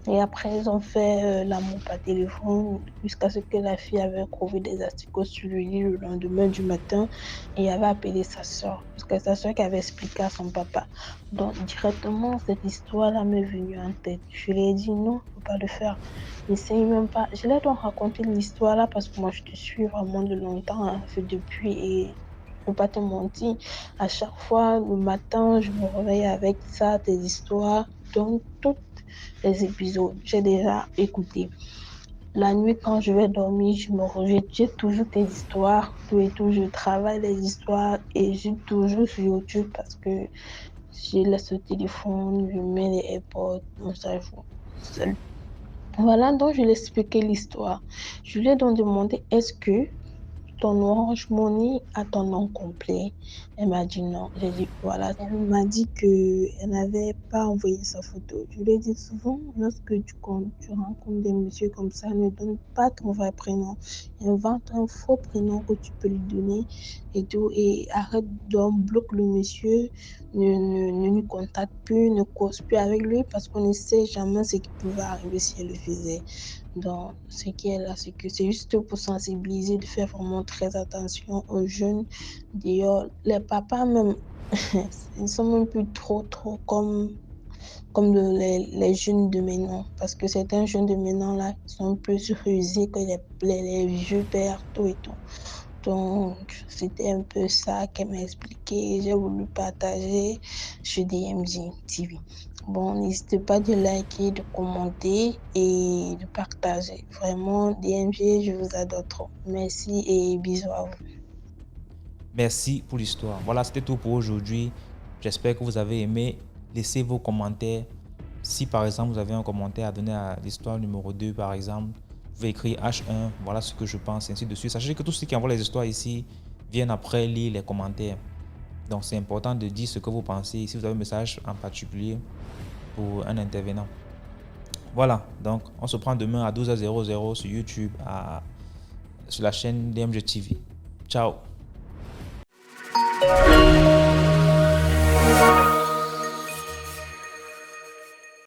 Et après, ils ont fait l'amour par téléphone jusqu'à ce que la fille avait trouvé des asticots sur le lit le lendemain du matin et avait appelé sa soeur. Parce que sa soeur qui avait expliqué à son papa. Donc, directement, cette histoire-là m'est venue en tête. Je lui ai dit non, il ne faut pas le faire. N'essaye même pas. Je l'ai donc raconté l'histoire-là parce que moi, je te suis vraiment de longtemps, hein, depuis. Et je ne peux pas te mentir. À chaque fois, le matin, je me réveille avec ça, tes histoires. Donc, tous les épisodes, j'ai déjà écouté. La nuit, quand je vais dormir, j'ai toujours tes histoires. Tout et tout, je travaille les histoires et j'ai toujours sur YouTube parce que je laisse le téléphone, je mets les AirPods, mon cerveau seul. Voilà, donc je lui ai expliqué l'histoire. Je lui ai donc demandé, est-ce que ton Orange Money a ton nom complet? Elle m'a dit non. J'ai dit voilà. Elle m'a dit qu'elle n'avait pas envoyé sa photo. Je lui ai dit souvent, lorsque tu rencontres des messieurs comme ça, ne donne pas ton vrai prénom. Invente un faux prénom que tu peux lui donner et tout. Et arrête, donc bloque le monsieur, ne lui contacte plus, ne cause plus avec lui parce qu'on ne sait jamais ce qui pouvait arriver si elle le faisait. Donc, ce qui est là, c'est que c'est juste pour sensibiliser, de faire vraiment très attention aux jeunes. D'ailleurs, les papas même, ils sont même plus trop comme les jeunes de maintenant. Parce que certains jeunes de maintenant, là, sont plus rusés que les vieux pères, tout et tout. Donc, c'était un peu ça qu'elle m'a expliqué. J'ai voulu partager sur DMG TV. Bon, n'hésitez pas de liker, de commenter et de partager. Vraiment, DMG, je vous adore trop. Merci et bisous à vous. Merci pour l'histoire. Voilà, c'était tout pour aujourd'hui. J'espère que vous avez aimé. Laissez vos commentaires. Si par exemple vous avez un commentaire à donner à l'histoire numéro 2 par exemple, vous pouvez écrire H1, voilà ce que je pense, ainsi de suite. Sachez que tous ceux qui envoient les histoires ici viennent après lire les commentaires. Donc c'est important de dire ce que vous pensez. Si vous avez un message en particulier pour un intervenant. Voilà, donc on se prend demain à 12h00 sur YouTube, sur la chaîne DMG TV. Ciao.